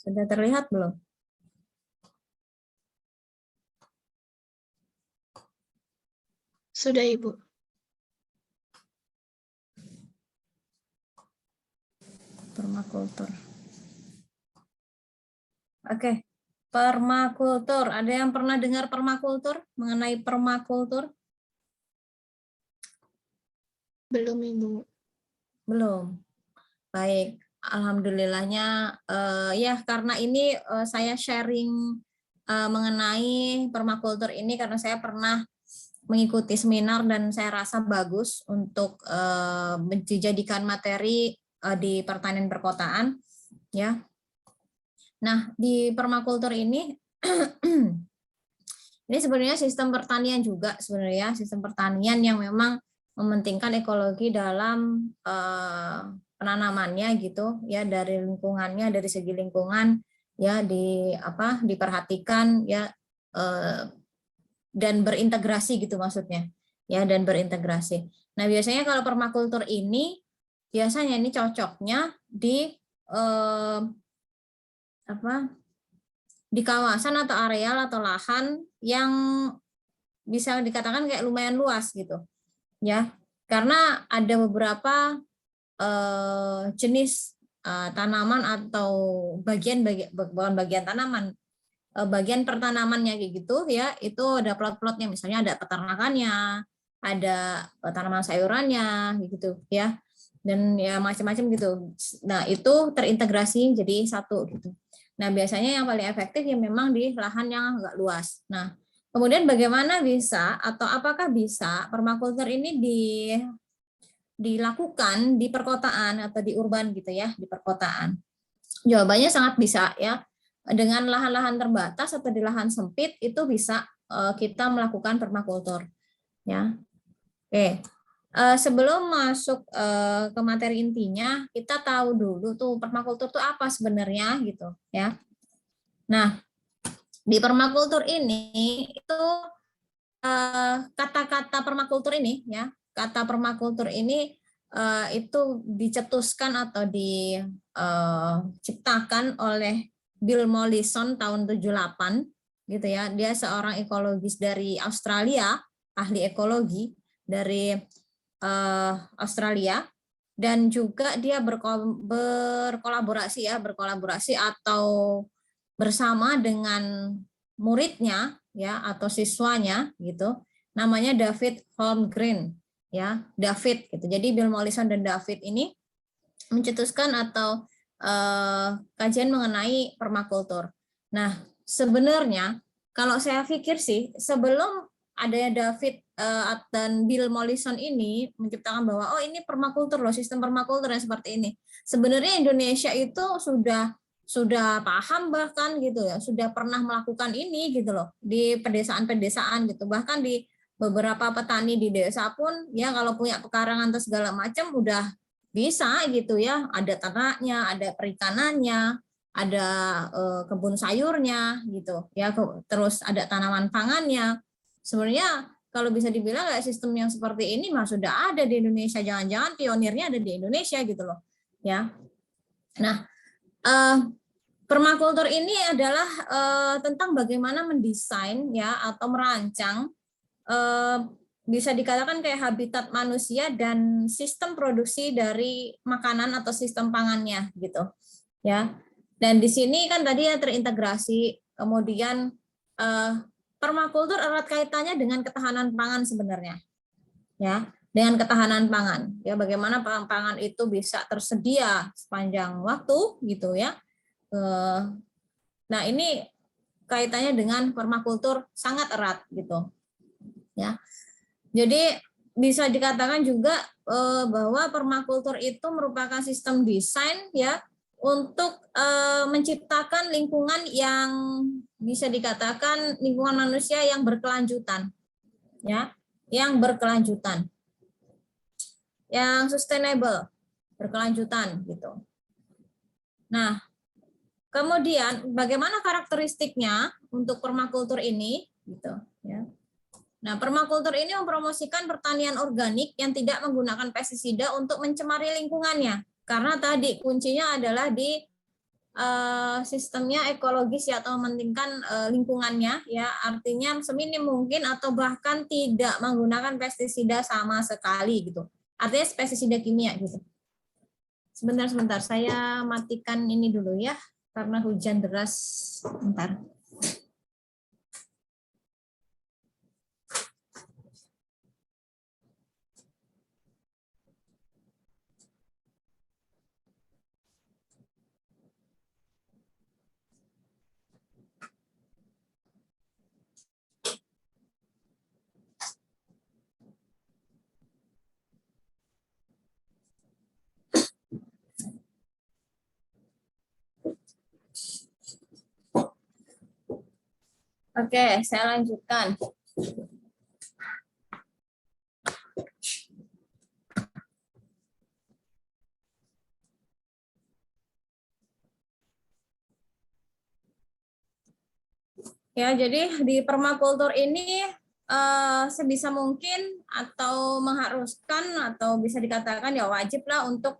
Sudah terlihat belum? Sudah, Ibu. Permakultur. Oke, permakultur. Ada yang pernah dengar permakultur? Mengenai permakultur? Belum, Ibu. Belum. Baik, alhamdulillahnya ya karena ini saya sharing mengenai permakultur ini karena saya pernah mengikuti seminar dan saya rasa bagus untuk dijadikan materi di pertanian perkotaan ya. Nah, di permakultur ini ini sebenarnya sistem pertanian juga sebenarnya sistem pertanian yang memang mementingkan ekologi dalam penanamannya gitu ya, dari lingkungannya, dari segi lingkungan ya, diperhatikan ya, dan berintegrasi gitu maksudnya ya, dan berintegrasi. Nah, biasanya kalau permakultur ini biasanya ini cocoknya di di kawasan atau areal atau lahan yang bisa dikatakan kayak lumayan luas gitu ya, karena ada beberapa jenis tanaman atau bukan bagian tanaman, bagian pertanamannya kayak gitu ya, itu ada plot-plotnya, misalnya ada peternakannya, ada tanaman sayurannya gitu ya, dan ya macam-macam gitu. Nah, itu terintegrasi jadi satu gitu. Nah, biasanya yang paling efektif ya memang di lahan yang agak luas. Nah, kemudian bagaimana bisa atau apakah bisa permakultur ini dilakukan di perkotaan atau di urban gitu ya, di perkotaan? Jawabannya sangat bisa ya. Dengan lahan-lahan terbatas atau di lahan sempit itu bisa kita melakukan permakultur ya. Oke. Sebelum masuk ke materi intinya, kita tahu dulu tuh permakultur itu apa sebenarnya gitu ya. Nah, di permakultur ini itu kata-kata permakultur ini ya, kata permakultur ini itu dicetuskan atau diciptakan oleh Bill Mollison tahun 78 gitu ya. Dia seorang ekologis dari Australia, ahli ekologi dari Australia, dan juga dia berkolaborasi atau bersama dengan muridnya ya atau siswanya gitu, namanya David Holmgren ya, David gitu. Jadi Bill Mollison dan David ini mencetuskan atau kajian mengenai permakultur. Nah, sebenarnya kalau saya pikir sih sebelum adanya David dan Bill Mollison ini menciptakan bahwa oh ini permakultur loh, sistem permakultur yang seperti ini. Sebenarnya Indonesia itu sudah paham bahkan gitu ya, sudah pernah melakukan ini gitu loh di pedesaan-pedesaan gitu. Bahkan di beberapa petani di desa pun ya kalau punya pekarangan atau segala macam udah bisa gitu ya, ada ternaknya, ada perikanannya, ada kebun sayurnya gitu ya, terus ada tanaman pangannya. Sebenarnya kalau bisa dibilang kayak sistem yang seperti ini mah sudah ada di Indonesia, jangan-jangan pionirnya ada di Indonesia gitu loh ya. Nah, permakultur ini adalah tentang bagaimana mendesain ya atau merancang bisa dikatakan kayak habitat manusia dan sistem produksi dari makanan atau sistem pangannya gitu ya. Dan di sini kan tadi ya terintegrasi, kemudian permakultur erat kaitannya dengan ketahanan pangan sebenarnya ya, dengan ketahanan pangan ya, bagaimana pangan itu bisa tersedia sepanjang waktu gitu ya. Nah, ini kaitannya dengan permakultur sangat erat gitu ya. Jadi bisa dikatakan juga bahwa permakultur itu merupakan sistem desain ya untuk menciptakan lingkungan yang bisa dikatakan lingkungan manusia yang berkelanjutan ya, yang berkelanjutan, yang sustainable, berkelanjutan gitu. Nah, kemudian bagaimana karakteristiknya untuk permakultur ini gitu ya. Nah, permakultur ini mempromosikan pertanian organik yang tidak menggunakan pestisida untuk mencemari lingkungannya. Karena tadi kuncinya adalah di sistemnya ekologis ya, atau mementingkan lingkungannya ya, artinya seminim mungkin atau bahkan tidak menggunakan pestisida sama sekali gitu. Artinya pestisida kimia gitu. Sebentar, saya matikan ini dulu ya, karena hujan deras. Bentar. Oke, saya lanjutkan. Ya, jadi di permakultur ini sebisa mungkin atau mengharuskan atau bisa dikatakan ya wajib lah untuk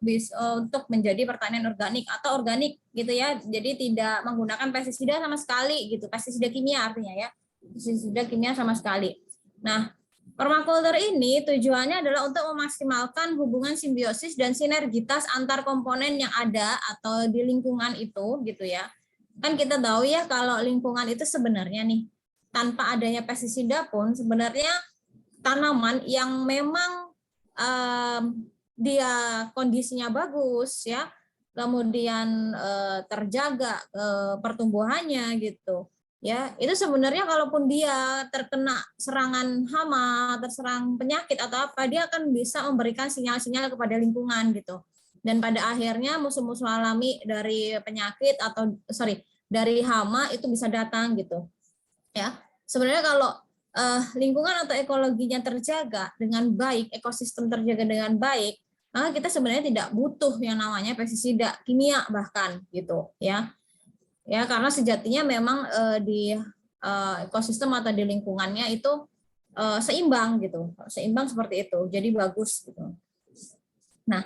menjadi pertanian organik atau organik gitu ya. Jadi tidak menggunakan pestisida sama sekali gitu, pestisida kimia artinya ya, pestisida kimia sama sekali. Nah, permakultur ini tujuannya adalah untuk memaksimalkan hubungan simbiosis dan sinergitas antar komponen yang ada atau di lingkungan itu gitu ya. Kan kita tahu ya kalau lingkungan itu sebenarnya nih tanpa adanya pestisida pun sebenarnya tanaman yang memang dia kondisinya bagus ya, kemudian terjaga pertumbuhannya gitu ya, itu sebenarnya kalaupun dia terkena serangan hama, terserang penyakit atau apa, dia akan bisa memberikan sinyal-sinyal kepada lingkungan gitu, dan pada akhirnya musuh-musuh alami dari penyakit atau dari hama itu bisa datang gitu ya. Sebenarnya kalau lingkungan atau ekologinya terjaga dengan baik, ekosistem terjaga dengan baik, maka kita sebenarnya tidak butuh yang namanya pestisida kimia bahkan gitu ya. Ya, karena sejatinya memang di ekosistem atau di lingkungannya itu seimbang gitu. Seimbang seperti itu. Jadi bagus gitu. Nah,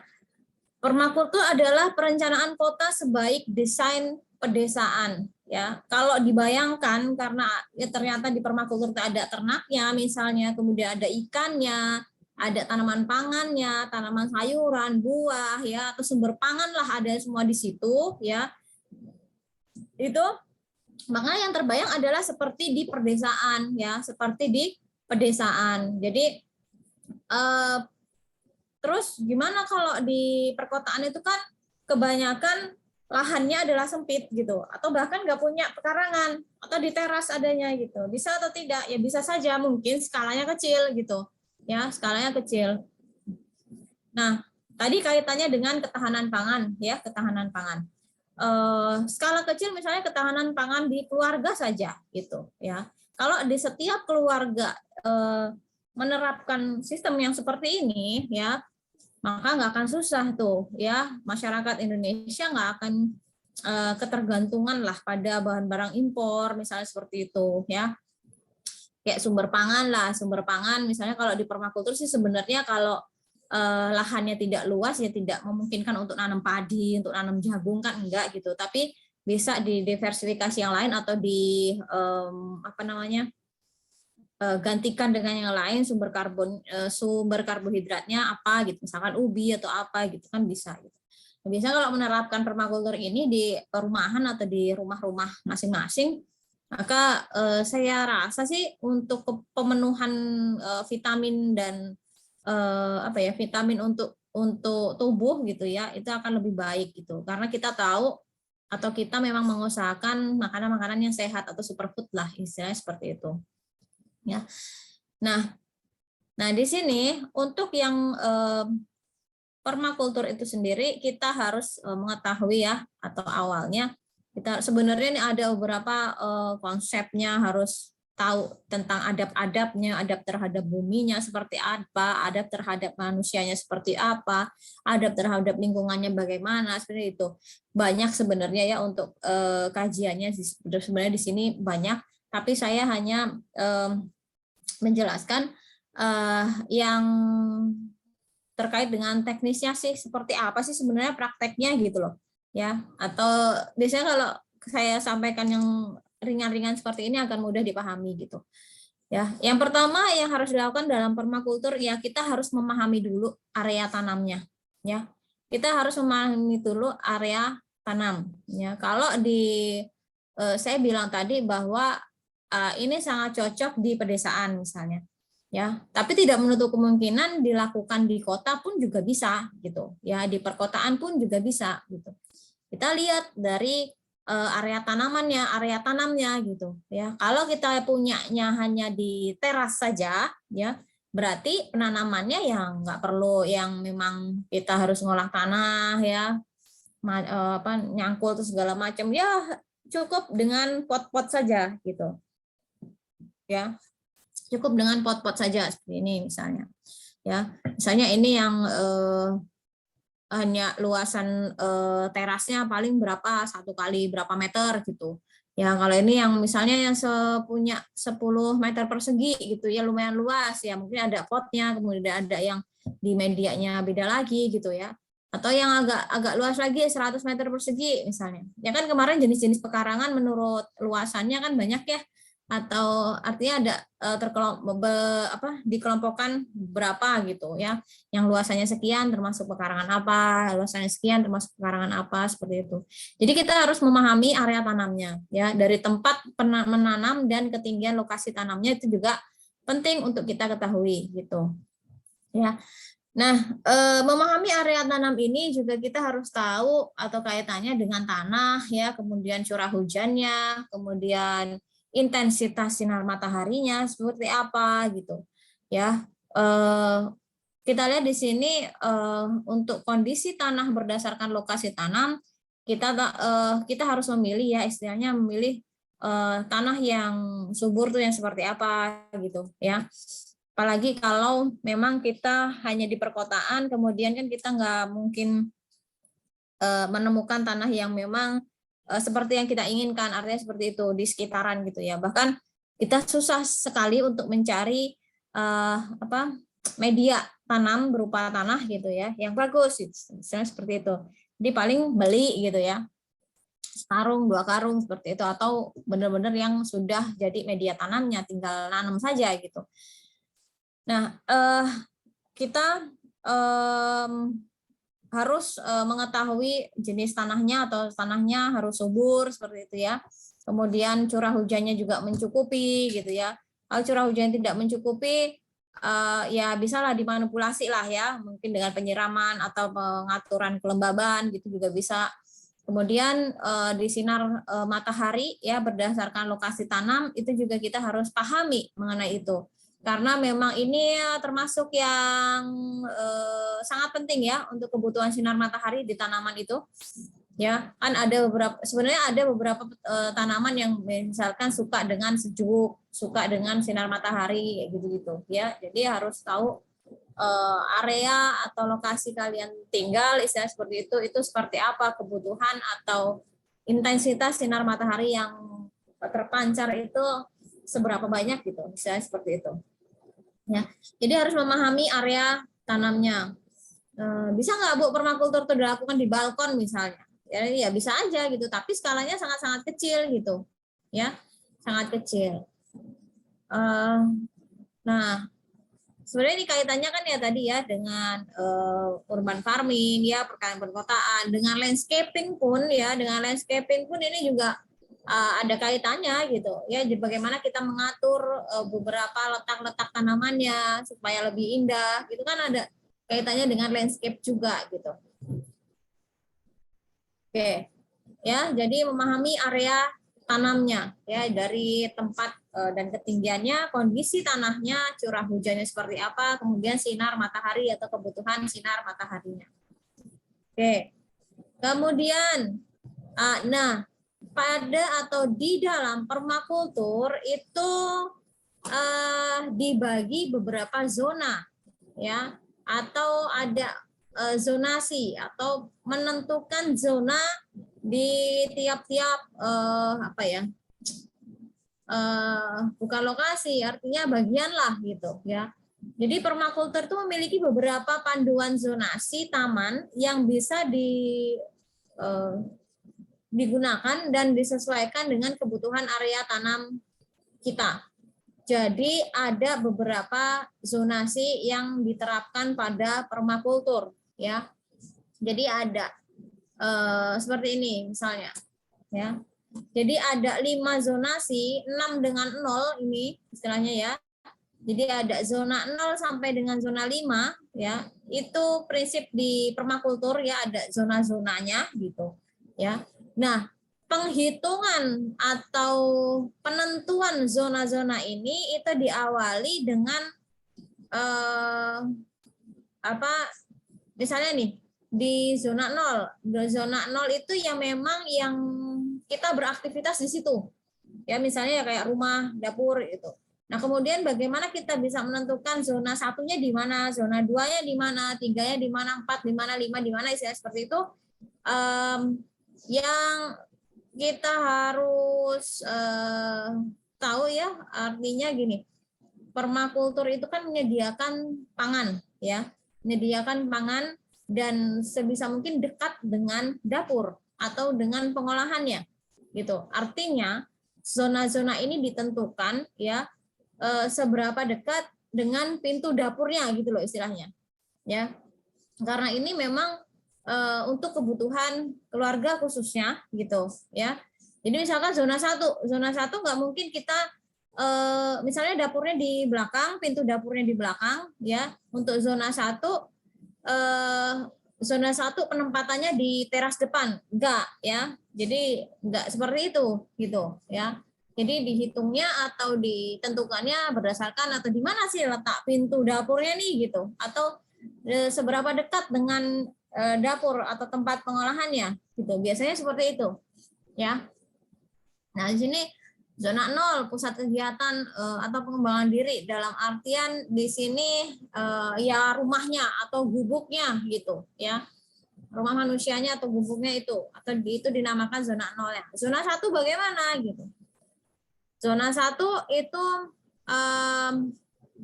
permakultur adalah perencanaan kota sebaik desain pedesaan ya. Kalau dibayangkan karena ya ternyata di permakultur itu ada ternaknya misalnya, kemudian ada ikannya, ada tanaman pangannya, tanaman sayuran, buah ya, atau sumber pangan lah ada semua di situ ya. Itu maka yang terbayang adalah seperti di pedesaan ya, seperti di pedesaan. Jadi terus gimana kalau di perkotaan itu kan kebanyakan lahannya adalah sempit gitu, atau bahkan nggak punya pekarangan, atau di teras adanya gitu. Bisa atau tidak? Ya bisa saja, mungkin skalanya kecil gitu. Ya, skalanya kecil. Nah, tadi kaitannya dengan ketahanan pangan ya, ketahanan pangan. Skala kecil misalnya ketahanan pangan di keluarga saja gitu ya. Kalau di setiap keluarga menerapkan sistem yang seperti ini ya, maka nggak akan susah tuh ya, masyarakat Indonesia nggak akan ketergantungan lah pada bahan barang impor misalnya seperti itu ya, kayak sumber pangan lah, sumber pangan misalnya kalau di permakultur sih sebenarnya kalau lahannya tidak luas ya tidak memungkinkan untuk nanam padi, untuk nanam jagung kan enggak gitu, tapi bisa didiversifikasi yang lain atau di apa namanya, gantikan dengan yang lain, sumber karbohidratnya apa gitu, misalkan ubi atau apa gitu kan bisa gitu. Biasanya kalau menerapkan permakultur ini di perumahan atau di rumah-rumah masing-masing, maka saya rasa sih untuk pemenuhan vitamin dan apa ya, vitamin untuk tubuh gitu ya, itu akan lebih baik gitu, karena kita tahu atau kita memang mengusahakan makanan-makanan yang sehat atau superfood lah istilahnya seperti itu. Ya. Nah di sini untuk yang permakultur itu sendiri kita harus mengetahui ya, atau awalnya kita sebenarnya ini ada beberapa konsepnya, harus tahu tentang adab-adabnya, adab terhadap buminya seperti apa, adab terhadap manusianya seperti apa, adab terhadap lingkungannya bagaimana, seperti itu. Banyak sebenarnya ya untuk kajiannya, sebenarnya di sini banyak, tapi saya hanya menjelaskan yang terkait dengan teknisnya sih seperti apa sih sebenarnya prakteknya gitu loh. ya. Atau biasanya kalau saya sampaikan yang ringan-ringan seperti ini akan mudah dipahami gitu. Ya, yang pertama yang harus dilakukan dalam permakultur ya kita harus memahami dulu area tanamnya, ya. Kita harus memahami dulu area tanam, ya. Kalau saya bilang tadi bahwa ini sangat cocok di pedesaan misalnya, ya. Tapi tidak menutup kemungkinan dilakukan di kota pun juga bisa, gitu, ya. Di perkotaan pun juga bisa, gitu. Kita lihat dari area tanamnya gitu ya. Kalau kita punyanya hanya di teras saja ya, berarti penanamannya yang nggak perlu yang memang kita harus ngolah tanah ya, nyangkul terus segala macam ya, cukup dengan pot-pot saja gitu ya. Cukup dengan pot-pot saja seperti ini misalnya. Ya, misalnya ini yang hanya luasan terasnya paling berapa, 1 kali berapa meter gitu. Ya kalau ini yang misalnya yang punya 10 meter persegi gitu ya, lumayan luas ya, mungkin ada potnya, kemudian ada yang di medianya beda lagi gitu ya. Atau yang agak luas lagi 100 meter persegi misalnya. Ya kan kemarin jenis-jenis pekarangan menurut luasannya kan banyak ya, atau artinya ada dikelompokkan berapa gitu ya, yang luasannya sekian termasuk pekarangan apa, luasannya sekian termasuk pekarangan apa, seperti itu. Jadi kita harus memahami area tanamnya ya, dari tempat menanam dan ketinggian lokasi tanamnya itu juga penting untuk kita ketahui gitu ya. Nah, memahami area tanam ini juga kita harus tahu atau kaitannya dengan tanah ya, kemudian curah hujannya, kemudian intensitas sinar mataharinya seperti apa gitu. Ya, kita lihat di sini untuk kondisi tanah berdasarkan lokasi tanam, kita harus memilih ya, istilahnya memilih tanah yang subur tuh yang seperti apa gitu ya. Apalagi kalau memang kita hanya di perkotaan, kemudian kan kita nggak mungkin menemukan tanah yang memang seperti yang kita inginkan, artinya seperti itu di sekitaran gitu ya. Bahkan kita susah sekali untuk mencari media tanam berupa tanah gitu ya, yang bagus, misalnya seperti itu. Jadi paling beli gitu ya, sekarung 2 karung seperti itu, atau benar-benar yang sudah jadi media tanamnya, tinggal nanam saja gitu. Nah, kita harus mengetahui jenis tanahnya, atau tanahnya harus subur seperti itu ya. Kemudian curah hujannya juga mencukupi gitu ya. Kalau curah hujan tidak mencukupi, ya bisalah dimanipulasi lah ya, mungkin dengan penyiraman atau pengaturan kelembaban gitu juga bisa. Kemudian di sinar matahari ya, berdasarkan lokasi tanam itu juga kita harus pahami mengenai itu. Karena memang ini termasuk yang sangat penting ya untuk kebutuhan sinar matahari di tanaman itu. Ya, kan sebenarnya ada beberapa tanaman yang misalkan suka dengan sejuk, suka dengan sinar matahari gitu-gitu ya. Jadi harus tahu area atau lokasi kalian tinggal, istilah seperti itu seperti apa kebutuhan atau intensitas sinar matahari yang terpancar itu seberapa banyak gitu, misalnya seperti itu. Ya, jadi harus memahami area tanamnya. Bisa nggak Bu permakultur itu dilakukan di balkon misalnya? Ya bisa aja gitu, tapi skalanya sangat-sangat kecil gitu, ya, sangat kecil. Nah, sebenarnya ini kaitannya kan ya tadi ya dengan urban farming ya, perkotaan, dengan landscaping pun ya, dengan landscaping pun ini juga ada kaitannya gitu ya, bagaimana kita mengatur beberapa letak-letak tanamannya supaya lebih indah gitu kan, ada kaitannya dengan landscape juga gitu. Oke ya, jadi memahami area tanamnya ya, dari tempat dan ketinggiannya, kondisi tanahnya, curah hujannya seperti apa, kemudian sinar matahari atau kebutuhan sinar mataharinya. Oke, kemudian nah pada atau di dalam permakultur itu dibagi beberapa zona ya, atau ada zonasi atau menentukan zona di tiap-tiap bukan lokasi, artinya bagian lah gitu ya. Jadi permakultur itu memiliki beberapa panduan zonasi taman yang bisa digunakan dan disesuaikan dengan kebutuhan area tanam kita. Jadi ada beberapa zonasi yang diterapkan pada permakultur, ya. Jadi ada seperti ini misalnya, ya. Jadi ada 5 zonasi, 6 dengan 0 ini istilahnya ya. Jadi ada zona 0 sampai dengan zona 5 ya. Itu prinsip di permakultur ya, ada zona-zonanya gitu ya. Nah, penghitungan atau penentuan zona-zona ini itu diawali dengan misalnya nih di zona 0. Zona 0 itu yang memang yang kita beraktivitas di situ. Ya misalnya ya kayak rumah, dapur itu. Nah, kemudian bagaimana kita bisa menentukan zona satunya di mana, zona 2-nya di mana, 3-nya di mana, 4 di mana, 5 di mana, istilah seperti itu. Yang kita harus tahu ya, artinya gini. Permakultur itu kan menyediakan pangan ya, menyediakan pangan dan sebisa mungkin dekat dengan dapur atau dengan pengolahannya gitu. Artinya zona-zona ini ditentukan ya seberapa dekat dengan pintu dapurnya gitu loh istilahnya ya, karena ini memang untuk kebutuhan keluarga khususnya gitu ya. Jadi misalkan zona 1 nggak mungkin kita misalnya dapurnya di belakang, pintu dapurnya di belakang ya. Untuk zona 1 penempatannya di teras depan, enggak ya. Jadi enggak seperti itu gitu ya. Jadi dihitungnya atau ditentukannya berdasarkan atau di mana sih letak pintu dapurnya nih gitu, atau seberapa dekat dengan dapur atau tempat pengolahannya gitu. Biasanya seperti itu ya. Nah, di sini zona 0 pusat kegiatan atau pengembangan diri, dalam artian di sini ya rumahnya atau gubuknya gitu ya. Rumah manusianya atau gubuknya itu dinamakan zona 0 ya. Zona 1 bagaimana gitu? Zona 1 itu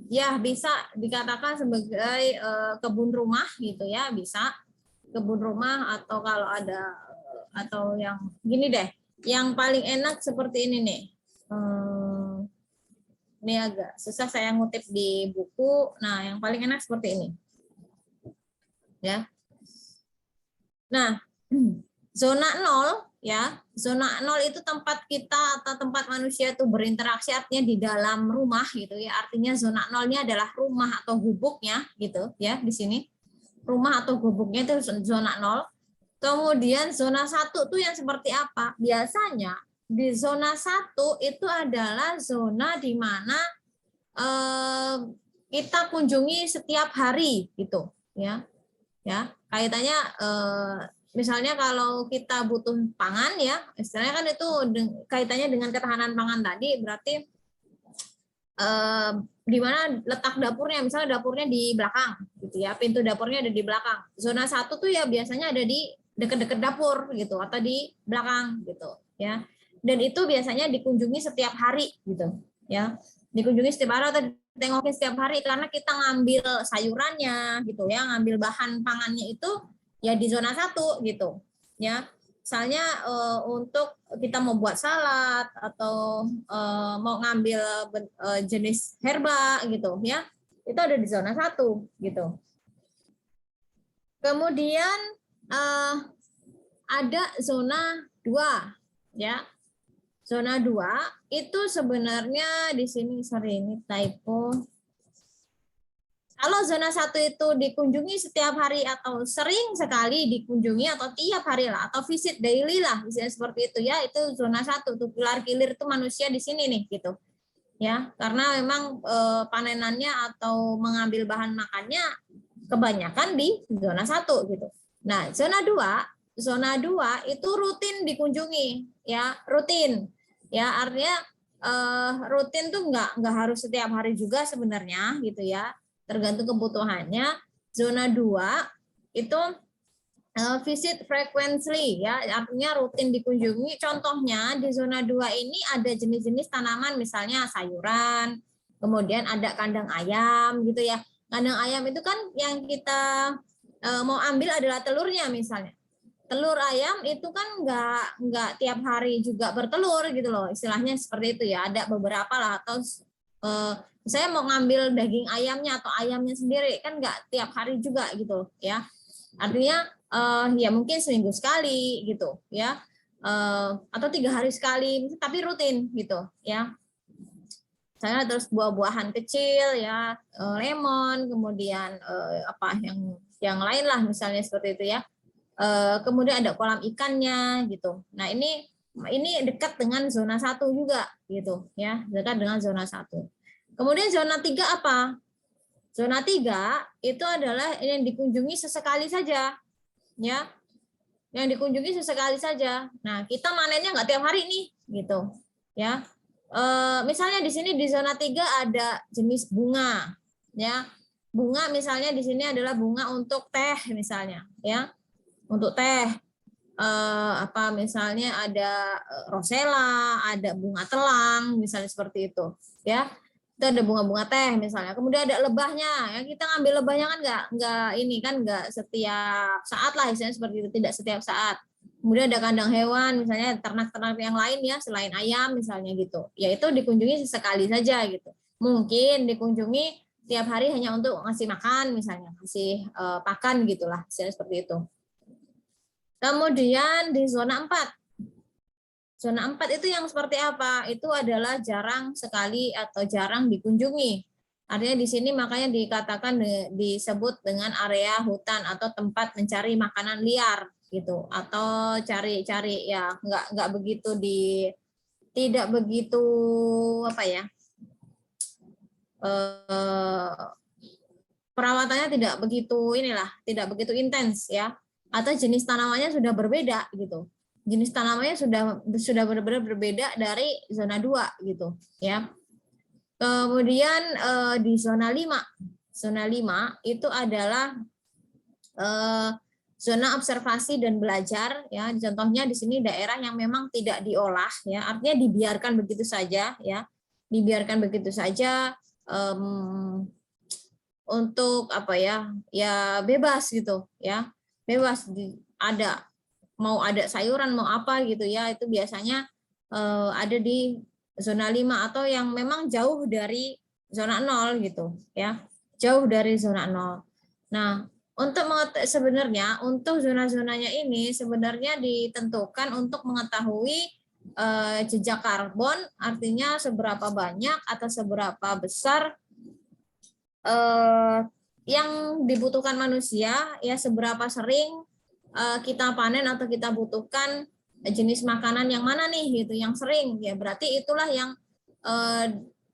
ya bisa dikatakan sebagai kebun rumah gitu ya, bisa kebun rumah, atau kalau ada atau yang gini deh, yang paling enak seperti ini nih. Ini agak susah saya ngutip di buku. Nah, yang paling enak seperti ini. Ya. Nah, zona 0 ya. Zona 0 itu tempat kita atau tempat manusia itu berinteraksi, artinya di dalam rumah gitu ya. Artinya zona 0-nya adalah rumah atau gubuknya gitu ya di sini. Rumah atau gubuknya itu zona 0. Kemudian zona 1 tuh yang seperti apa? Biasanya di zona 1 itu adalah zona di mana kita kunjungi setiap hari gitu ya. Ya, kaitannya misalnya kalau kita butuh pangan ya, istilahnya kan itu kaitannya dengan ketahanan pangan tadi, berarti di mana letak dapurnya, misalnya dapurnya di belakang gitu ya, pintu dapurnya ada di belakang. Zona 1 tuh ya biasanya ada di dekat-dekat dapur gitu atau di belakang gitu ya. Dan itu biasanya dikunjungi setiap hari gitu ya. Dikunjungi setiap hari atau ditengokin setiap hari, karena kita ngambil sayurannya gitu ya, ngambil bahan pangannya itu ya di zona 1 gitu ya. Misalnya untuk kita mau buat salad atau mau ngambil jenis herba gitu ya, itu ada di zona 1 gitu. Kemudian ada zona 2 ya. Zona 2 itu sebenarnya di sini, sorry ini typo. Kalau zona 1 itu dikunjungi setiap hari atau sering sekali dikunjungi atau tiap hari lah atau visit daily lah, misalnya seperti itu ya, itu zona 1 tuh, kilar-kilir itu manusia di sini nih gitu. Ya, karena memang panenannya atau mengambil bahan makannya kebanyakan di zona 1 gitu. Nah, zona 2 itu rutin dikunjungi ya, rutin. Ya, artinya rutin tuh nggak harus setiap hari juga sebenarnya gitu ya. Tergantung kebutuhannya. Zona 2 itu visit frequently ya, artinya rutin dikunjungi. Contohnya di zona 2 ini ada jenis-jenis tanaman, misalnya sayuran, kemudian ada kandang ayam gitu ya. Kandang ayam itu kan yang kita mau ambil adalah telurnya misalnya. telur ayam itu kan nggak tiap hari juga bertelur gitu loh, istilahnya seperti itu ya. Ada beberapa lah, atau saya mau ngambil daging ayamnya atau ayamnya sendiri kan nggak tiap hari juga gitu ya. Artinya ya mungkin seminggu sekali gitu ya, atau 3 hari sekali, tapi rutin gitu ya. Saya terus buah-buahan kecil ya, lemon, kemudian apa yang lain lah misalnya seperti itu ya. Kemudian ada kolam ikannya gitu. Nah, ini dekat dengan zona 1 juga gitu ya, dekat dengan zona 1. Kemudian zona 3 apa? Zona 3 itu adalah yang dikunjungi sesekali saja ya. Yang dikunjungi sesekali saja. Nah, kita manennya nggak tiap hari nih gitu ya. Misalnya di sini di zona 3 ada jenis bunga ya. Bunga misalnya di sini adalah bunga untuk teh misalnya ya. Untuk teh, apa misalnya ada rosella, ada bunga telang, misalnya seperti itu, ya. Itu ada bunga-bunga teh misalnya. Kemudian ada lebahnya, ya kita ngambil lebahnya kan nggak ini kan nggak setiap saat lah, istilahnya seperti itu, tidak setiap saat. Kemudian ada kandang hewan, misalnya ternak-ternak yang lain ya selain ayam misalnya gitu. Ya itu dikunjungi sesekali saja gitu. Mungkin dikunjungi tiap hari hanya untuk ngasih makan misalnya, ngasih pakan gitulah, istilahnya seperti itu. Kemudian di zona 4. Zona 4 itu yang seperti apa? Itu adalah jarang sekali atau jarang dikunjungi. Artinya di sini makanya dikatakan disebut dengan area hutan atau tempat mencari makanan liar gitu, atau cari-cari ya nggak begitu tidak begitu apa ya, perawatannya tidak begitu intens ya, atau jenis tanamannya sudah berbeda gitu. Jenis tanamannya sudah benar-benar berbeda dari zona 2 gitu ya. Kemudian di zona 5. Zona 5 itu adalah zona observasi dan belajar ya. Contohnya di sini daerah yang memang tidak diolah ya, artinya dibiarkan begitu saja ya. Dibiarkan begitu saja untuk apa ya? Ya bebas gitu ya. Bebas mau ada sayuran mau apa gitu ya, itu biasanya ada di zona 5 atau yang memang jauh dari zona 0 gitu ya. Jauh dari zona 0. Nah, sebenarnya untuk zona-zonanya ini sebenarnya ditentukan untuk mengetahui jejak karbon, artinya seberapa banyak atau seberapa besar yang dibutuhkan manusia ya, seberapa sering kita panen atau kita butuhkan jenis makanan yang mana nih gitu, yang sering ya, berarti itulah yang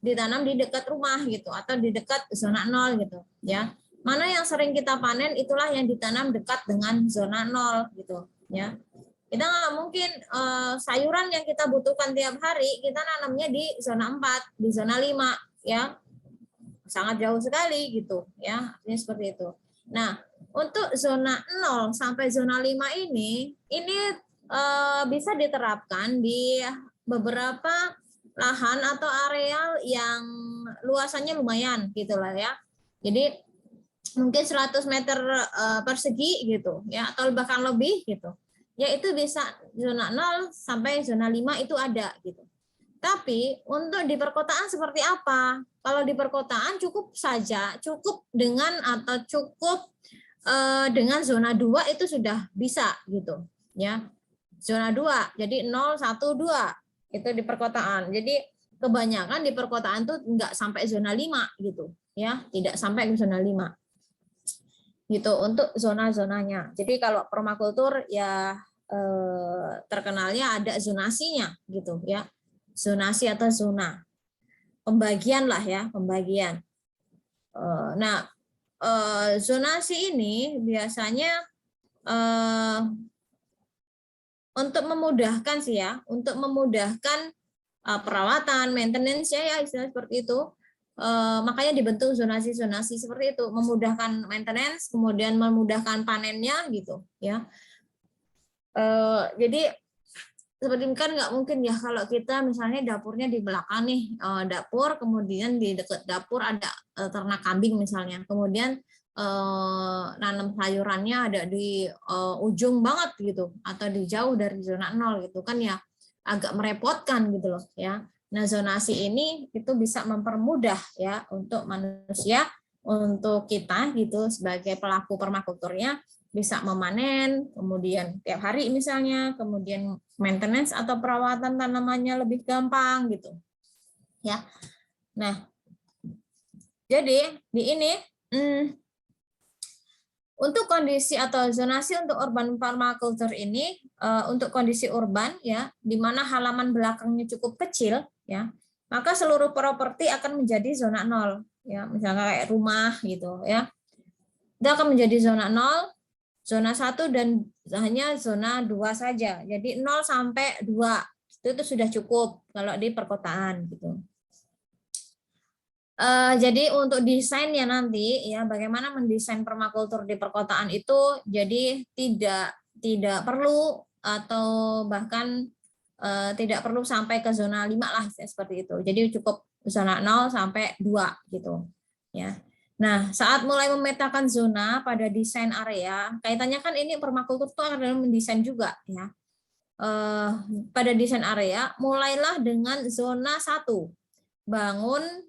ditanam di dekat rumah gitu atau di dekat zona 0 gitu ya. Mana yang sering kita panen itulah yang ditanam dekat dengan zona 0 gitu ya. Kita nggak mungkin sayuran yang kita butuhkan tiap hari kita nanamnya di zona 4, di zona 5 ya. Sangat jauh sekali gitu ya, artinya seperti itu. Nah, untuk zona 0 sampai zona 5 ini bisa diterapkan di beberapa lahan atau areal yang luasannya lumayan gitu lah ya. Jadi mungkin 100 meter persegi gitu ya, atau bahkan lebih gitu. Ya itu bisa zona 0 sampai zona 5 itu ada gitu. Tapi untuk di perkotaan seperti apa? Kalau di perkotaan cukup dengan atau cukup dengan zona 2 itu sudah bisa gitu ya. Zona 2. Jadi 0, 1, 2 itu di perkotaan. Jadi kebanyakan di perkotaan tuh enggak sampai zona 5 gitu ya, tidak sampai ke zona 5. Gitu untuk zona-zonanya. Jadi kalau permakultur ya terkenalnya ada zonasinya gitu ya. Zonasi atau zona. Pembagian lah ya, pembagian. Nah, zonasi ini biasanya untuk memudahkan sih ya, untuk memudahkan perawatan, maintenance ya istilah seperti itu. Makanya dibentuk zonasi-zonasi seperti itu, memudahkan maintenance, kemudian memudahkan panennya gitu ya. Jadi seperti kan nggak mungkin ya kalau kita misalnya dapurnya di belakang nih, dapur, kemudian di dekat dapur ada ternak kambing misalnya, kemudian nanam sayurannya ada di ujung banget gitu atau di jauh dari zona 0 gitu kan ya agak merepotkan gitu loh ya. Nah, zonasi ini itu bisa mempermudah ya untuk manusia, untuk kita gitu sebagai pelaku permakulturnya bisa memanen, kemudian tiap hari misalnya, kemudian maintenance atau perawatan tanamannya lebih gampang gitu. Ya. Nah, jadi di ini untuk kondisi atau zonasi untuk urban permaculture ini untuk kondisi urban ya, di mana halaman belakangnya cukup kecil ya, maka seluruh properti akan menjadi zona 0 ya, misalnya kayak rumah gitu ya. Itu akan menjadi zona 0, zona 1 dan hanya zona 2 saja. Jadi 0 sampai 2 itu sudah cukup kalau di perkotaan gitu. Jadi untuk desainnya nanti ya bagaimana mendesain permakultur di perkotaan itu jadi tidak perlu atau bahkan tidak perlu sampai ke zona 5 lah seperti itu. Jadi cukup zona 0 sampai 2 gitu ya. Nah, saat mulai memetakan zona pada desain area, kaitannya kan ini permakultur itu adalah mendesain juga ya. Pada desain area mulailah dengan zona 1. Bangun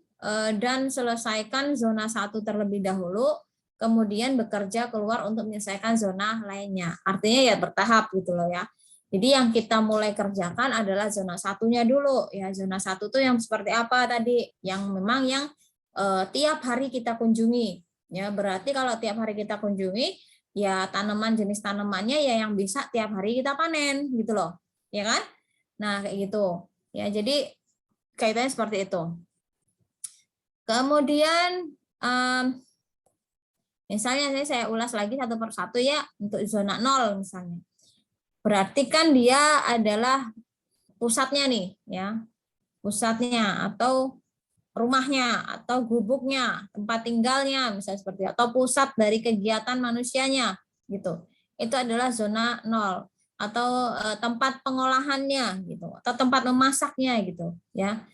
dan selesaikan zona 1 terlebih dahulu, kemudian bekerja keluar untuk menyelesaikan zona lainnya. Artinya ya bertahap gitu loh ya. Jadi yang kita mulai kerjakan adalah zona 1-nya dulu ya. Zona 1 itu yang seperti apa tadi? Yang memang yang tiap hari kita kunjungi. Ya, berarti kalau tiap hari kita kunjungi ya tanaman jenis tanamannya ya yang bisa tiap hari kita panen gitu loh. Ya kan? Nah, kayak gitu. Ya, jadi kaitannya seperti itu. Kemudian misalnya saya ulas lagi satu persatu ya untuk zona 0 misalnya. Berarti kan dia adalah pusatnya nih ya. Pusatnya atau rumahnya atau gubuknya, tempat tinggalnya misalnya seperti itu, atau pusat dari kegiatan manusianya gitu. Itu adalah zona 0 atau tempat pengolahannya gitu atau tempat memasaknya gitu ya.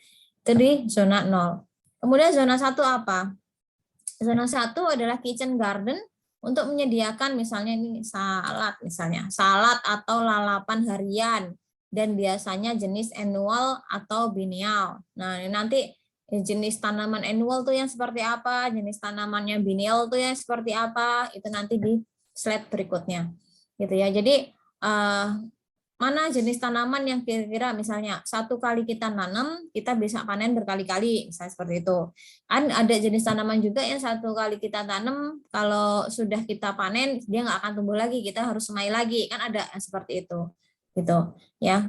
Itu di zona 0. Kemudian zona 1 apa? Zona 1 adalah kitchen garden untuk menyediakan misalnya ini salad atau lalapan harian dan biasanya jenis annual atau biennial. Nah, ini nanti jenis tanaman annual tuh yang seperti apa, jenis tanamannya biennial tuh yang seperti apa, itu nanti di slide berikutnya. Gitu ya. Jadi mana jenis tanaman yang kira-kira misalnya satu kali kita nanam kita bisa panen berkali-kali misalnya seperti itu. Kan ada jenis tanaman juga yang satu kali kita tanam kalau sudah kita panen dia nggak akan tumbuh lagi, kita harus semai lagi, kan ada yang seperti itu gitu ya.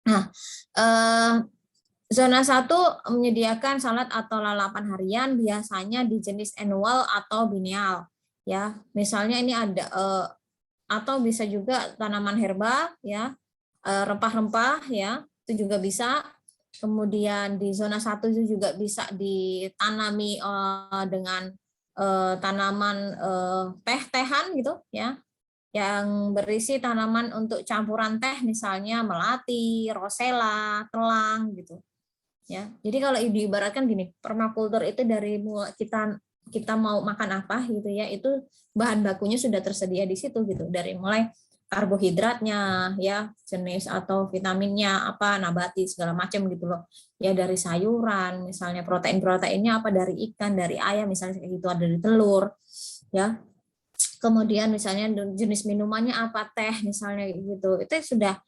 Nah, zona 1 menyediakan salad atau lalapan harian biasanya di jenis annual atau biennial ya. Misalnya ini ada atau bisa juga tanaman herba ya, rempah-rempah ya, itu juga bisa. Kemudian di zona 1 itu juga bisa ditanami dengan tanaman teh-tehan gitu ya, yang berisi tanaman untuk campuran teh misalnya melati, rosella, telang gitu. Ya. Jadi kalau diibaratkan gini, permakultur itu dari mulai kita mau makan apa gitu ya, itu bahan bakunya sudah tersedia di situ gitu, dari mulai karbohidratnya ya, jenis atau vitaminnya apa nabati segala macam gitu loh. Ya dari sayuran, misalnya protein-proteinnya apa dari ikan, dari ayam misalnya kayak gitu, ada dari telur ya. Kemudian misalnya jenis minumannya apa, teh misalnya gitu. Itu sudah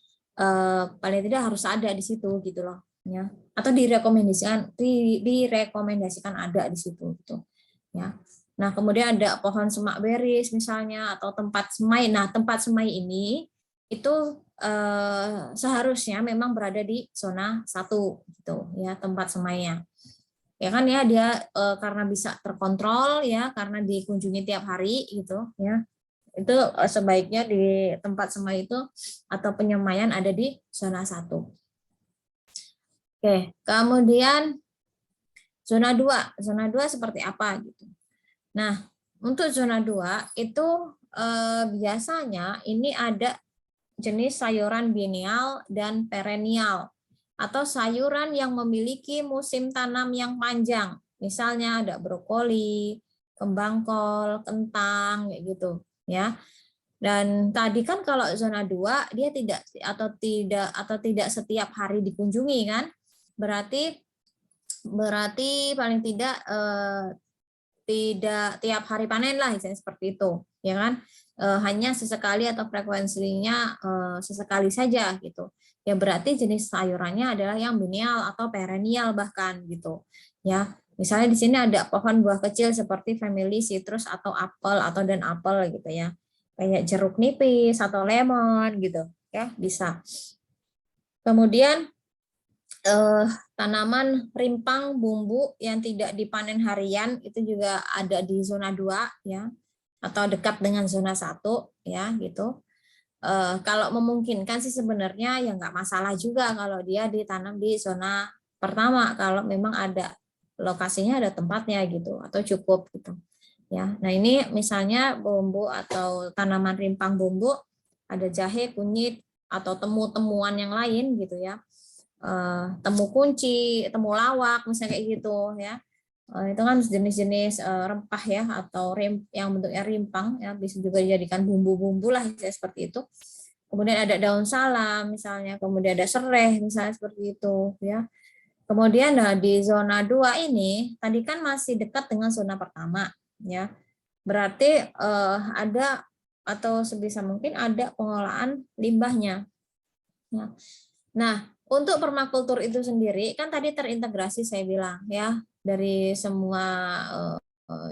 paling tidak harus ada di situ gitu loh ya. Atau direkomendasikan ada di situ gitu ya. Nah, kemudian ada pohon semak beris misalnya atau tempat semai. Nah, tempat semai ini itu seharusnya memang berada di zona 1 gitu ya, tempat semainya. Ya kan ya, dia karena bisa terkontrol ya, karena dikunjungi tiap hari gitu ya. Itu sebaiknya di tempat semai itu atau penyemaian ada di zona 1. Oke, kemudian zona 2. Zona 2 seperti apa gitu. Nah, untuk zona 2 itu biasanya ini ada jenis sayuran biennial dan perennial atau sayuran yang memiliki musim tanam yang panjang. Misalnya ada brokoli, kembang kol, kentang kayak gitu ya. Dan tadi kan kalau zona 2 dia tidak setiap hari dikunjungi kan. Berarti paling tidak tidak tiap hari panen lah misalnya seperti itu ya kan. Hanya sesekali atau frekuensinya sesekali saja gitu ya, berarti jenis sayurannya adalah yang biennial atau perennial bahkan gitu ya. Misalnya di sini ada pohon buah kecil seperti family citrus atau apel atau dan apel gitu ya, kayak jeruk nipis atau lemon gitu ya, bisa. Kemudian tanaman rimpang bumbu yang tidak dipanen harian itu juga ada di zona 2 ya, atau dekat dengan zona 1 ya gitu. Kalau memungkinkan sih sebenarnya ya nggak masalah juga kalau dia ditanam di zona pertama kalau memang ada lokasinya, ada tempatnya gitu atau cukup gitu ya. Nah ini misalnya bumbu atau tanaman rimpang bumbu, ada jahe, kunyit atau temu-temuan yang lain gitu ya. Temu kunci, temu lawak misalnya kayak gitu ya. Itu kan jenis-jenis rempah ya, atau yang bentuknya rimpang ya, bisa juga dijadikan bumbu-bumbu lah seperti itu. Kemudian ada daun salam misalnya, kemudian ada serai misalnya seperti itu ya. Kemudian nah, di zona 2 ini tadi kan masih dekat dengan zona pertama ya. Berarti ada atau sebisa mungkin ada pengolahan limbahnya. Ya. Nah, untuk permakultur itu sendiri kan tadi terintegrasi saya bilang ya, dari semua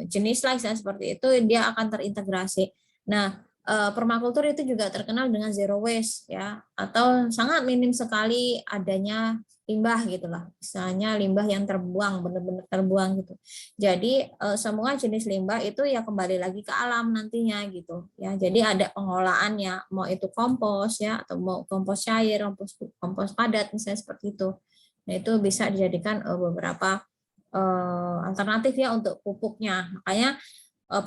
jenis lah seperti itu dia akan terintegrasi. Nah, permakultur itu juga terkenal dengan zero waste ya, atau sangat minim sekali adanya limbah gitulah. Misalnya limbah yang terbuang, benar-benar terbuang gitu. Jadi semua jenis limbah itu ya kembali lagi ke alam nantinya gitu ya. Jadi ada pengolahannya, mau itu kompos ya, atau mau kompos cair, kompos padat misalnya seperti itu. Nah, itu bisa dijadikan beberapa alternatif ya untuk pupuknya. Makanya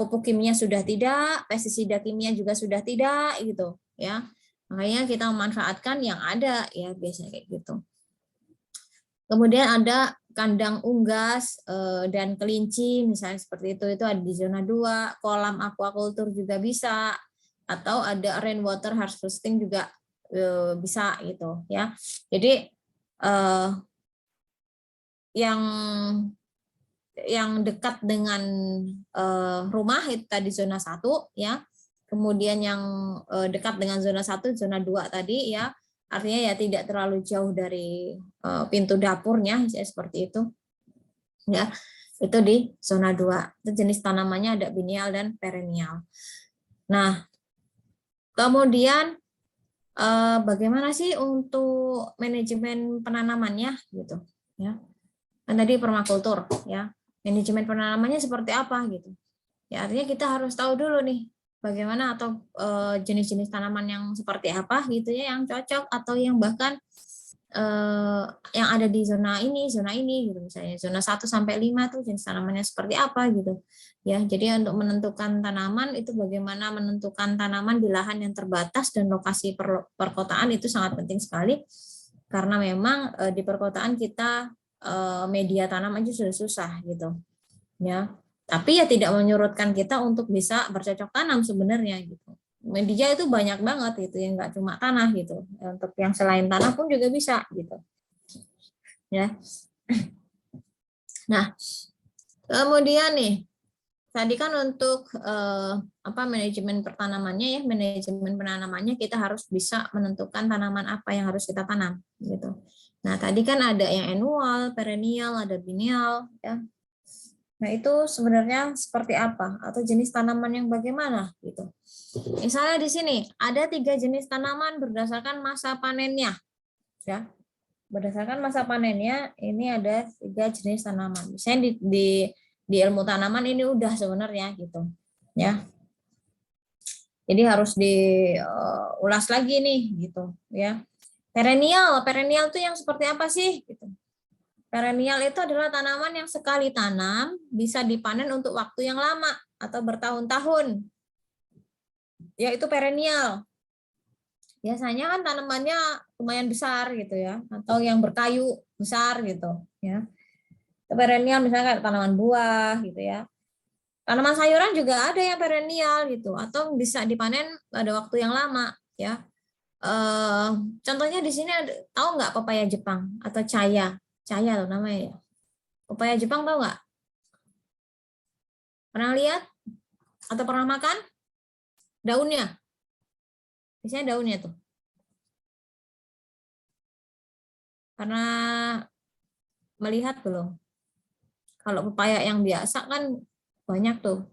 pupuk kimia sudah tidak, pestisida kimia juga sudah tidak gitu ya. Makanya kita memanfaatkan yang ada ya, biasanya kayak gitu. Kemudian ada kandang unggas dan kelinci misalnya seperti itu ada di zona 2, kolam aquaculture juga bisa, atau ada rainwater harvesting juga bisa gitu ya. Jadi yang dekat dengan rumah itu tadi zona 1 ya. Kemudian yang dekat dengan zona 1, zona 2 tadi ya. Artinya ya tidak terlalu jauh dari pintu dapurnya ya, seperti itu. Ya. Itu di zona 2. Itu jenis tanamannya ada biennial dan perennial. Nah, kemudian bagaimana sih untuk manajemen penanamannya gitu ya. Kan tadi permakultur ya. Manajemen penanamannya seperti apa gitu. Ya artinya kita harus tahu dulu nih bagaimana atau jenis-jenis tanaman yang seperti apa gitu ya yang cocok, atau yang bahkan yang ada di zona ini gitu, misalnya zona 1 sampai 5 tuh jenis tanamannya seperti apa gitu. Ya, jadi untuk menentukan tanaman itu bagaimana menentukan tanaman di lahan yang terbatas dan lokasi perkotaan itu sangat penting sekali, karena memang di perkotaan kita media tanam aja sudah susah gitu ya, tapi ya tidak menyurutkan kita untuk bisa bercocok tanam sebenarnya gitu. Media itu banyak banget gitu, yang nggak cuma tanah gitu, untuk yang selain tanah pun juga bisa gitu ya. Nah, kemudian nih tadi kan untuk manajemen pertanamannya ya, manajemen penanamannya kita harus bisa menentukan tanaman apa yang harus kita tanam gitu. Nah, tadi kan ada yang annual, perennial, ada biennial ya. Nah, itu sebenarnya seperti apa atau jenis tanaman yang bagaimana gitu. Misalnya di sini ada 3 jenis tanaman berdasarkan masa panennya ya. Berdasarkan masa panennya ini ada 3 jenis tanaman. Misalnya di ilmu tanaman ini udah sebenarnya gitu ya. Jadi harus diulas lagi nih gitu ya. Perennial itu yang seperti apa sih gitu. Perennial itu adalah tanaman yang sekali tanam bisa dipanen untuk waktu yang lama atau bertahun-tahun. Ya, itu perennial. Biasanya kan tanamannya lumayan besar gitu ya, atau yang berkayu besar gitu ya. Perennial misalnya kayak tanaman buah gitu ya. Tanaman sayuran juga ada yang perennial gitu, atau bisa dipanen pada waktu yang lama ya. Contohnya di sini ada, tahu nggak pepaya Jepang atau caya loh namanya ya. Pepaya Jepang tahu nggak? Pernah lihat atau pernah makan? Daunnya, biasanya daunnya tuh. Pernah melihat belum? Kalau pepaya yang biasa kan banyak tuh.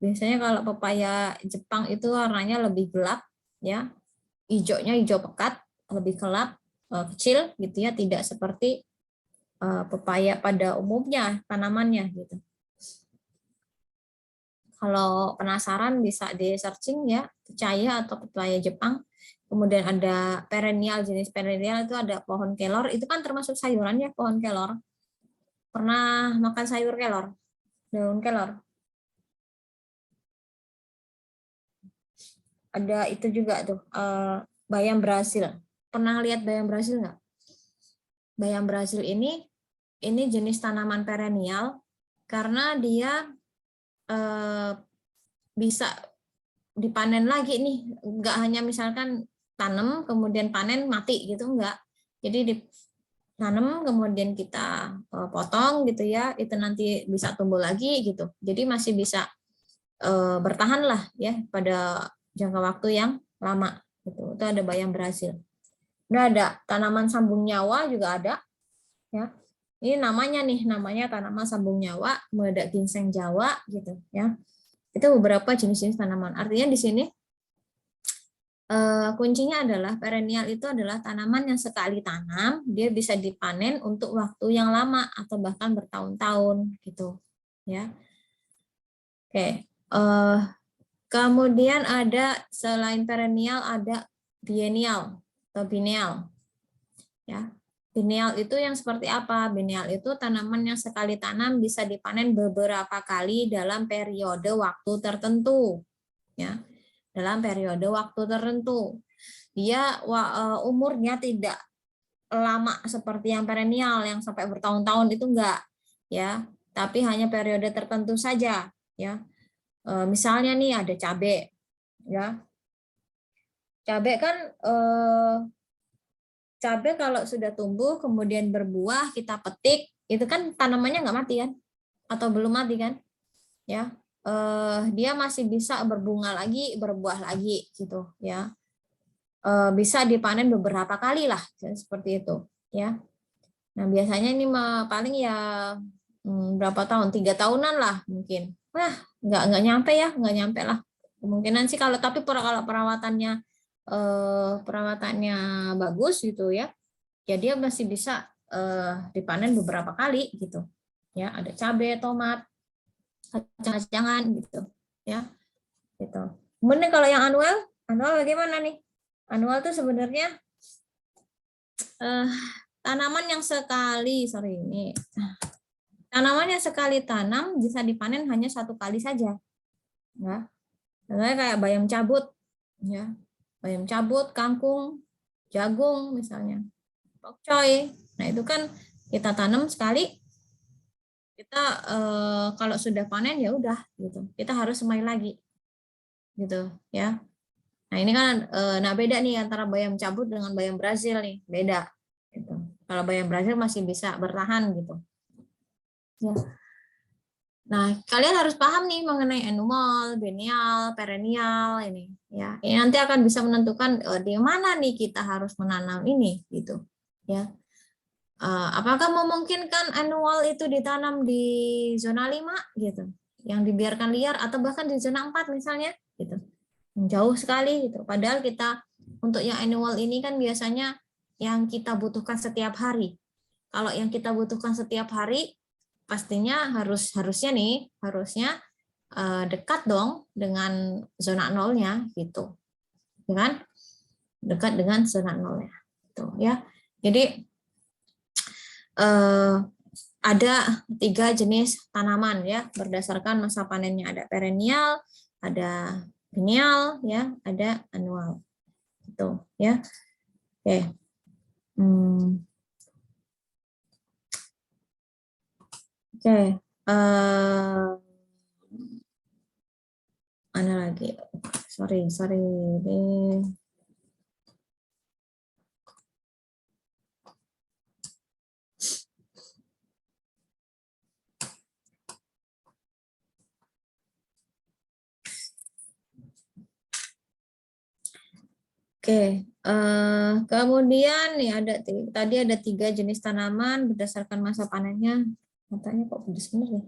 Biasanya kalau pepaya Jepang itu warnanya lebih gelap ya, hijaunya hijau pekat, lebih gelap, kecil gitu ya, tidak seperti pepaya pada umumnya tanamannya gitu. Kalau penasaran bisa di searching ya, caya atau pepaya Jepang. Kemudian ada perennial, jenis perennial itu ada pohon kelor, itu kan termasuk sayuran ya, pohon kelor. Pernah makan sayur kelor, daun kelor? Ada itu juga tuh, bayam Brasil. Pernah lihat bayam Brasil nggak? Bayam Brasil ini jenis tanaman perennial karena dia bisa dipanen lagi nih, nggak hanya misalkan tanam kemudian panen mati gitu, enggak. Jadi ditanam kemudian kita potong gitu ya, itu nanti bisa tumbuh lagi gitu. Jadi masih bisa bertahan lah ya pada jangka waktu yang lama gitu. Itu ada bayam Brasil. Udah ada tanaman sambung nyawa juga ada ya. Ini namanya tanaman sambung nyawa, kemudian ada ginseng Jawa gitu ya. Itu beberapa jenis-jenis tanaman. Artinya di sini kuncinya adalah perennial itu adalah tanaman yang sekali tanam dia bisa dipanen untuk waktu yang lama atau bahkan bertahun-tahun gitu ya. Oke. Kemudian ada selain perennial ada biennial atau biennial ya. Biennial itu yang seperti apa? Biennial itu tanaman yang sekali tanam bisa dipanen beberapa kali dalam periode waktu tertentu ya. Dalam periode waktu tertentu. Dia umurnya tidak lama seperti yang perennial yang sampai bertahun-tahun itu enggak ya, tapi hanya periode tertentu saja ya. Misalnya nih ada cabai ya. Cabai kan cabai kalau sudah tumbuh kemudian berbuah kita petik itu kan tanamannya nggak mati kan atau belum mati kan ya. Dia masih bisa berbunga lagi, berbuah lagi gitu ya. Bisa dipanen beberapa kali lah seperti itu ya. Nah biasanya ini paling ya berapa tahun, 3 tahunan lah mungkin. Wah nggak nyampe ya, nggak nyampe lah kemungkinan sih kalau, tapi kalau perawatannya bagus gitu ya, ya dia masih bisa dipanen beberapa kali gitu ya. Ada cabai, tomat, kacang-kacangan gitu ya gitu. Kemudian kalau yang annual bagaimana nih? Annual tuh sebenarnya tanaman yang sekali tanam bisa dipanen hanya 1 kali saja ya. Contohnya kayak bayam cabut ya, bayam cabut, kangkung, jagung misalnya, pokcoy. Nah itu kan kita tanam sekali, kita kalau sudah panen ya udah gitu, kita harus semai lagi gitu ya. Nah ini kan beda nih antara bayam cabut dengan bayam Brazil nih, beda gitu. Kalau bayam Brazil masih bisa bertahan gitu ya. Nah, kalian harus paham nih mengenai annual, biennial, perennial ini ya. Ini nanti akan bisa menentukan di mana nih kita harus menanam ini gitu ya. Apakah memungkinkan annual itu ditanam di zona 5 gitu, yang dibiarkan liar, atau bahkan di zona 4 misalnya gitu. Jauh sekali gitu. Padahal kita untuk yang annual ini kan biasanya yang kita butuhkan setiap hari. Kalau yang kita butuhkan setiap hari pastinya harusnya dekat dong dengan zona nolnya gitu, kan? Dekat dengan zona nolnya, gitu ya. Jadi ada 3 jenis tanaman ya berdasarkan masa panennya, ada perennial, ada biennial ya, ada annual, gitu ya. Oke. Oke. Mana lagi? Sorry. Ini Oke, kemudian nih tadi ada 3 jenis tanaman berdasarkan masa panennya. Matanya kok pedes bener nih.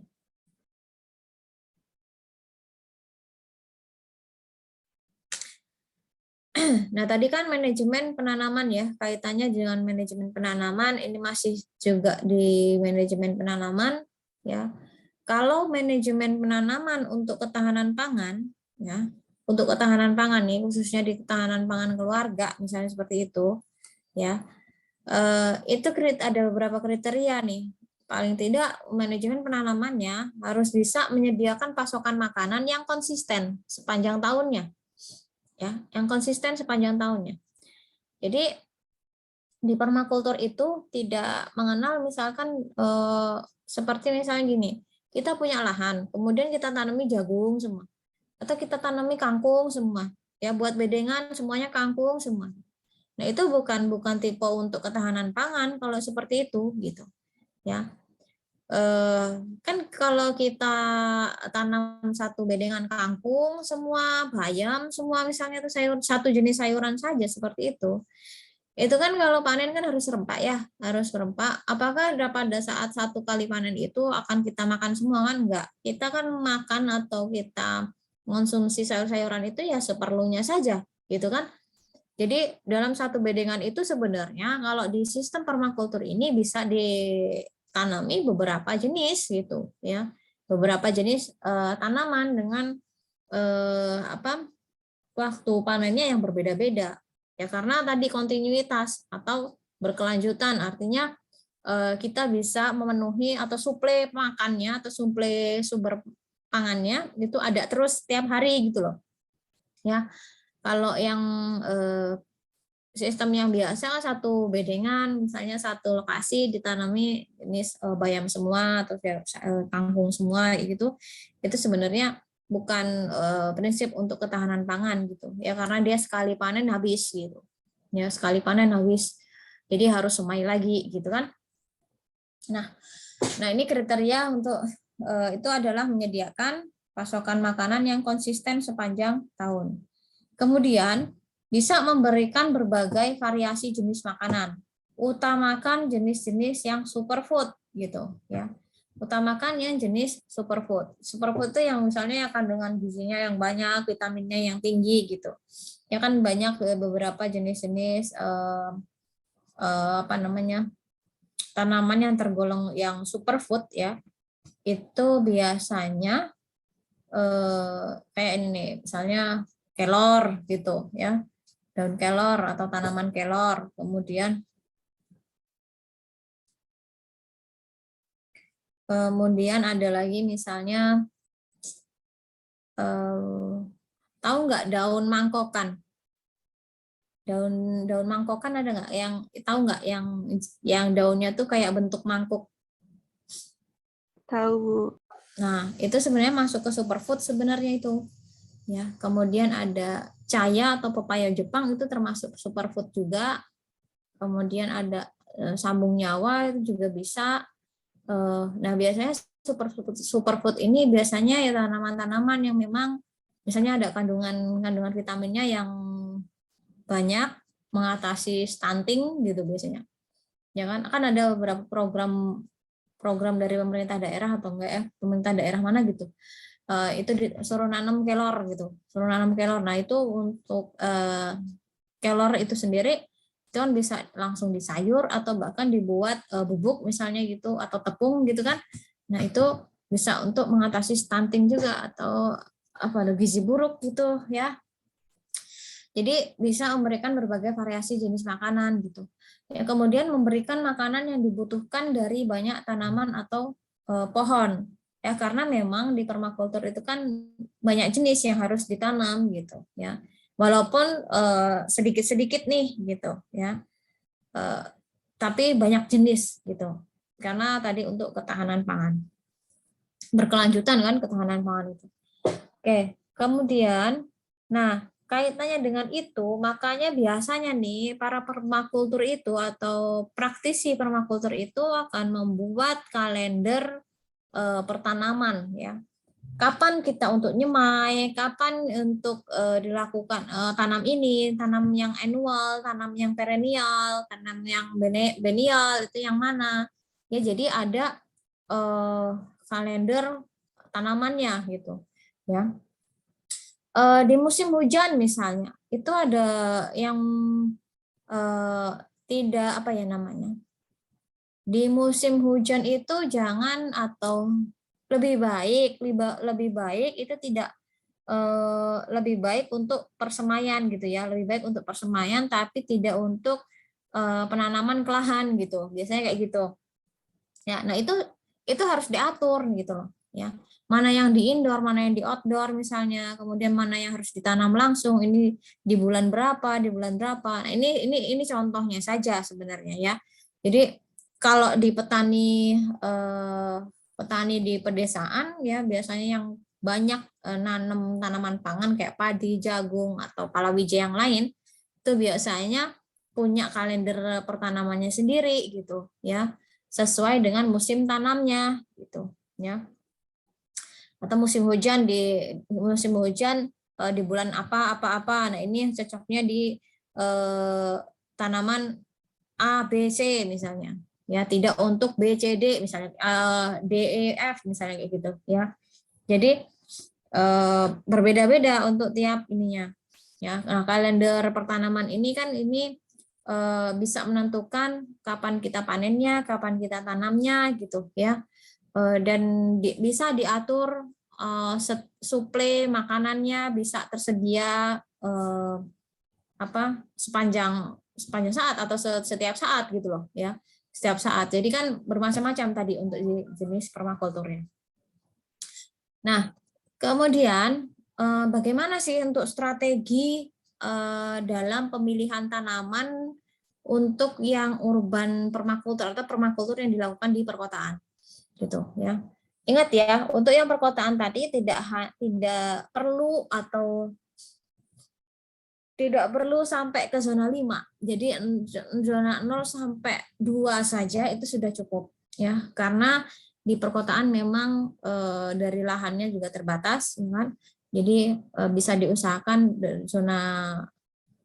Nah, tadi kan manajemen penanaman ya, kaitannya dengan manajemen penanaman, ini masih juga di manajemen penanaman ya. Kalau manajemen penanaman untuk ketahanan pangan ya, untuk ketahanan pangan nih khususnya di ketahanan pangan keluarga misalnya seperti itu ya. Itu ada beberapa kriteria nih. Paling tidak manajemen penanamannya harus bisa menyediakan pasokan makanan yang konsisten sepanjang tahunnya. Ya, yang konsisten sepanjang tahunnya. Jadi di permakultur itu tidak mengenal misalkan seperti misalnya gini, kita punya lahan, kemudian kita tanami jagung semua, atau kita tanami kangkung semua, ya buat bedengan semuanya kangkung semua. Nah itu bukan tipe untuk ketahanan pangan kalau seperti itu gitu, ya. Kan kalau kita tanam satu bedengan kangkung semua, bayam semua misalnya itu satu jenis sayuran saja seperti itu kan kalau panen kan harus serempak ya, harus serempak. Apakah pada saat satu kali panen itu akan kita makan semua kan enggak? Kita kan makan atau kita mengonsumsi sayur-sayuran itu ya seperlunya saja, gitu kan? Jadi dalam satu bedengan itu sebenarnya kalau di sistem permakultur ini bisa ditanami beberapa jenis gitu ya, beberapa jenis tanaman dengan waktu panennya yang berbeda-beda ya, karena tadi kontinuitas atau berkelanjutan artinya kita bisa memenuhi atau suplai makannya atau suplai sumber pangannya itu ada terus setiap hari gitu loh ya. Kalau yang sistem yang biasa satu bedengan misalnya satu lokasi ditanami jenis bayam semua atau kangkung semua gitu, itu sebenarnya bukan prinsip untuk ketahanan pangan gitu ya, karena dia sekali panen habis gitu ya, sekali panen habis jadi harus semai lagi gitu kan. Nah ini kriteria untuk itu adalah menyediakan pasokan makanan yang konsisten sepanjang tahun. Kemudian bisa memberikan berbagai variasi jenis makanan. Utamakan jenis-jenis yang superfood gitu ya. Utamakan yang jenis superfood. Superfood itu yang misalnya kandungan gizinya yang banyak, vitaminnya yang tinggi gitu. Ya kan banyak beberapa jenis-jenis tanaman yang tergolong yang superfood ya. Itu biasanya kayak ini nih, misalnya kelor gitu ya, daun kelor atau tanaman kelor. Kemudian ada lagi misalnya tahu nggak daun mangkokan? Daun mangkokan ada nggak yang tahu nggak yang daunnya tuh kayak bentuk mangkuk? Tahu. Nah, itu sebenarnya masuk ke superfood sebenarnya itu. Ya, kemudian ada caya atau pepaya Jepang itu termasuk superfood juga. Kemudian ada sambung nyawa itu juga bisa. Nah, biasanya superfood ini biasanya ya tanaman-tanaman yang memang misalnya ada kandungan vitaminnya yang banyak, mengatasi stunting gitu biasanya. Ya kan ada beberapa program dari pemerintah daerah atau enggak ya, pemerintah daerah mana gitu. Itu suruh nanam kelor gitu, suruh nanam kelor. Nah, itu untuk kelor itu sendiri itu kan bisa langsung disayur atau bahkan dibuat bubuk misalnya gitu atau tepung gitu kan. Nah, itu bisa untuk mengatasi stunting juga atau gizi buruk gitu ya. Jadi bisa memberikan berbagai variasi jenis makanan gitu. Ya, kemudian memberikan makanan yang dibutuhkan dari banyak tanaman atau pohon. Ya, karena memang di permakultur itu kan banyak jenis yang harus ditanam gitu ya. Walaupun sedikit-sedikit nih gitu ya. Tapi banyak jenis gitu. Karena tadi untuk ketahanan pangan. Berkelanjutan kan ketahanan pangan itu. Oke, Kemudian, nah kaitannya dengan itu, makanya biasanya nih para permakultur itu atau praktisi permakultur itu akan membuat kalender pertanaman ya. Kapan kita untuk nyemai, kapan untuk dilakukan tanam ini, tanam yang annual, tanam yang perennial, tanam yang biennial itu yang mana? Ya jadi ada kalender tanamannya gitu ya. Di musim hujan misalnya itu ada yang eh, tidak apa ya namanya, di musim hujan itu jangan atau lebih baik itu tidak lebih baik untuk persemaian gitu ya, lebih baik untuk persemaian tapi tidak untuk penanaman ke lahan gitu, biasanya kayak gitu ya. Nah itu harus diatur gitu loh ya, mana yang di indoor, mana yang di outdoor misalnya, kemudian mana yang harus ditanam langsung, ini di bulan berapa, di bulan berapa. Nah, ini contohnya saja sebenarnya ya. Jadi kalau di petani di pedesaan ya biasanya yang banyak nanam tanaman pangan kayak padi, jagung atau palawija yang lain itu biasanya punya kalender pertanamannya sendiri gitu ya, sesuai dengan musim tanamnya gitu ya. Atau musim hujan di bulan apa. Nah, ini yang cocoknya di eh, tanaman A, B, C misalnya. Ya, tidak untuk B, C, D misalnya, D, E, F misalnya kayak gitu ya. Jadi berbeda-beda untuk tiap ininya. Ya, nah, kalender pertanaman ini kan ini bisa menentukan kapan kita panennya, kapan kita tanamnya gitu ya. Dan bisa diatur suplai makanannya bisa tersedia sepanjang sepanjang saat atau setiap saat gitu loh ya, setiap saat. Jadi kan bermacam-macam tadi untuk jenis permakulturnya. Nah, kemudian bagaimana sih untuk strategi dalam pemilihan tanaman untuk yang urban permakultur atau permakultur yang dilakukan di perkotaan gitu ya. Ingat ya, untuk yang perkotaan tadi tidak perlu atau tidak perlu sampai ke zona 5. Jadi zona 0 sampai 2 saja itu sudah cukup ya. Karena di perkotaan memang dari lahannya juga terbatas kan. Jadi bisa diusahakan zona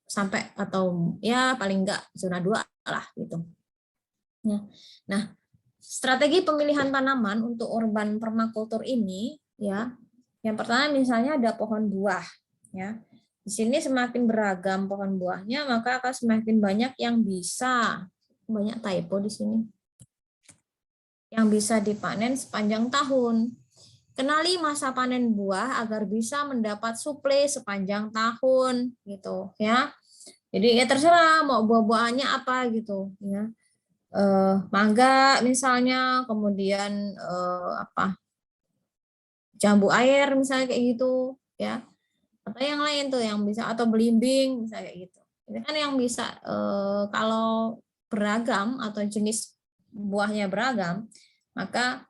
sampai atau ya paling enggak zona 2 lah gitu. Ya. Nah, strategi pemilihan tanaman untuk urban permakultur ini ya. Yang pertama misalnya ada pohon buah ya. Di sini semakin beragam pohon buahnya, maka akan semakin banyak yang bisa, banyak typo di sini, yang bisa dipanen sepanjang tahun. Kenali masa panen buah agar bisa mendapat suplai sepanjang tahun, gitu ya. Jadi ya terserah mau buah-buahannya apa gitu, ya. Mangga misalnya, kemudian jambu air misalnya kayak gitu, ya. Atau yang lain tuh yang bisa, atau belimbing misalnya kayak gitu. Ini kan yang bisa kalau beragam atau jenis buahnya beragam, maka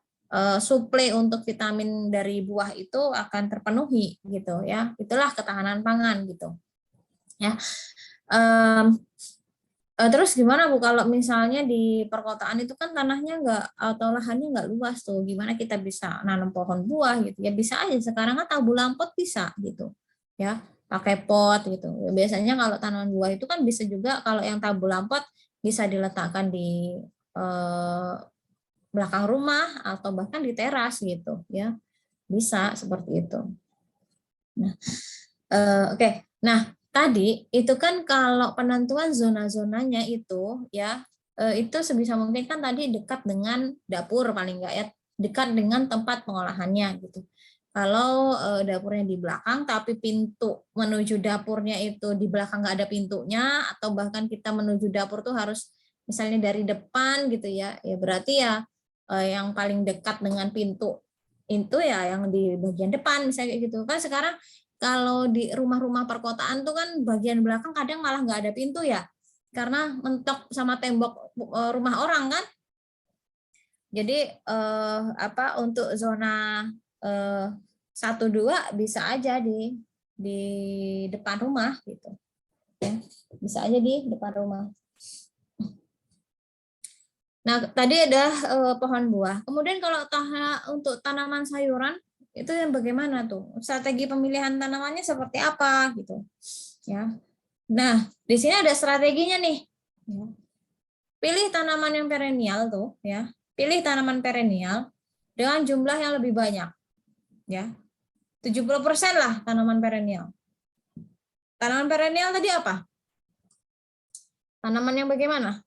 suplai untuk vitamin dari buah itu akan terpenuhi gitu ya. Itulah ketahanan pangan gitu. Ya. Terus gimana Bu kalau misalnya di perkotaan itu kan tanahnya nggak atau lahannya nggak luas tuh, gimana kita bisa nanam pohon buah gitu ya? Bisa aja sekarang kan tabu lampot bisa gitu ya, pakai pot gitu. Ya, biasanya kalau tanaman buah itu kan bisa juga, kalau yang tabu lampot bisa diletakkan di eh, belakang rumah atau bahkan di teras gitu ya, bisa seperti itu. Nah, oke. Nah, tadi itu kan kalau penentuan zona-zonanya itu ya, itu sebisa mungkin kan tadi dekat dengan dapur paling enggak ya, dekat dengan tempat pengolahannya gitu. Kalau dapurnya di belakang tapi pintu menuju dapurnya itu di belakang nggak ada pintunya, atau bahkan kita menuju dapur tuh harus misalnya dari depan gitu ya, ya berarti ya yang paling dekat dengan pintu itu ya yang di bagian depan misalnya kayak gitu kan. Sekarang kalau di rumah-rumah perkotaan tuh kan bagian belakang kadang malah nggak ada pintu ya, karena mentok sama tembok rumah orang kan. Jadi untuk zona 1 2 bisa aja di depan rumah gitu. Ya, bisa aja di depan rumah. Nah, tadi ada pohon buah. Kemudian kalau untuk tanaman sayuran itu yang bagaimana tuh? Strategi pemilihan tanamannya seperti apa gitu. Ya. Nah, di sini ada strateginya nih. Ya. Pilih tanaman yang perennial tuh, ya. Pilih tanaman perennial dengan jumlah yang lebih banyak, ya. 70% lah tanaman perennial. Tanaman perennial tadi apa? Tanaman yang bagaimana?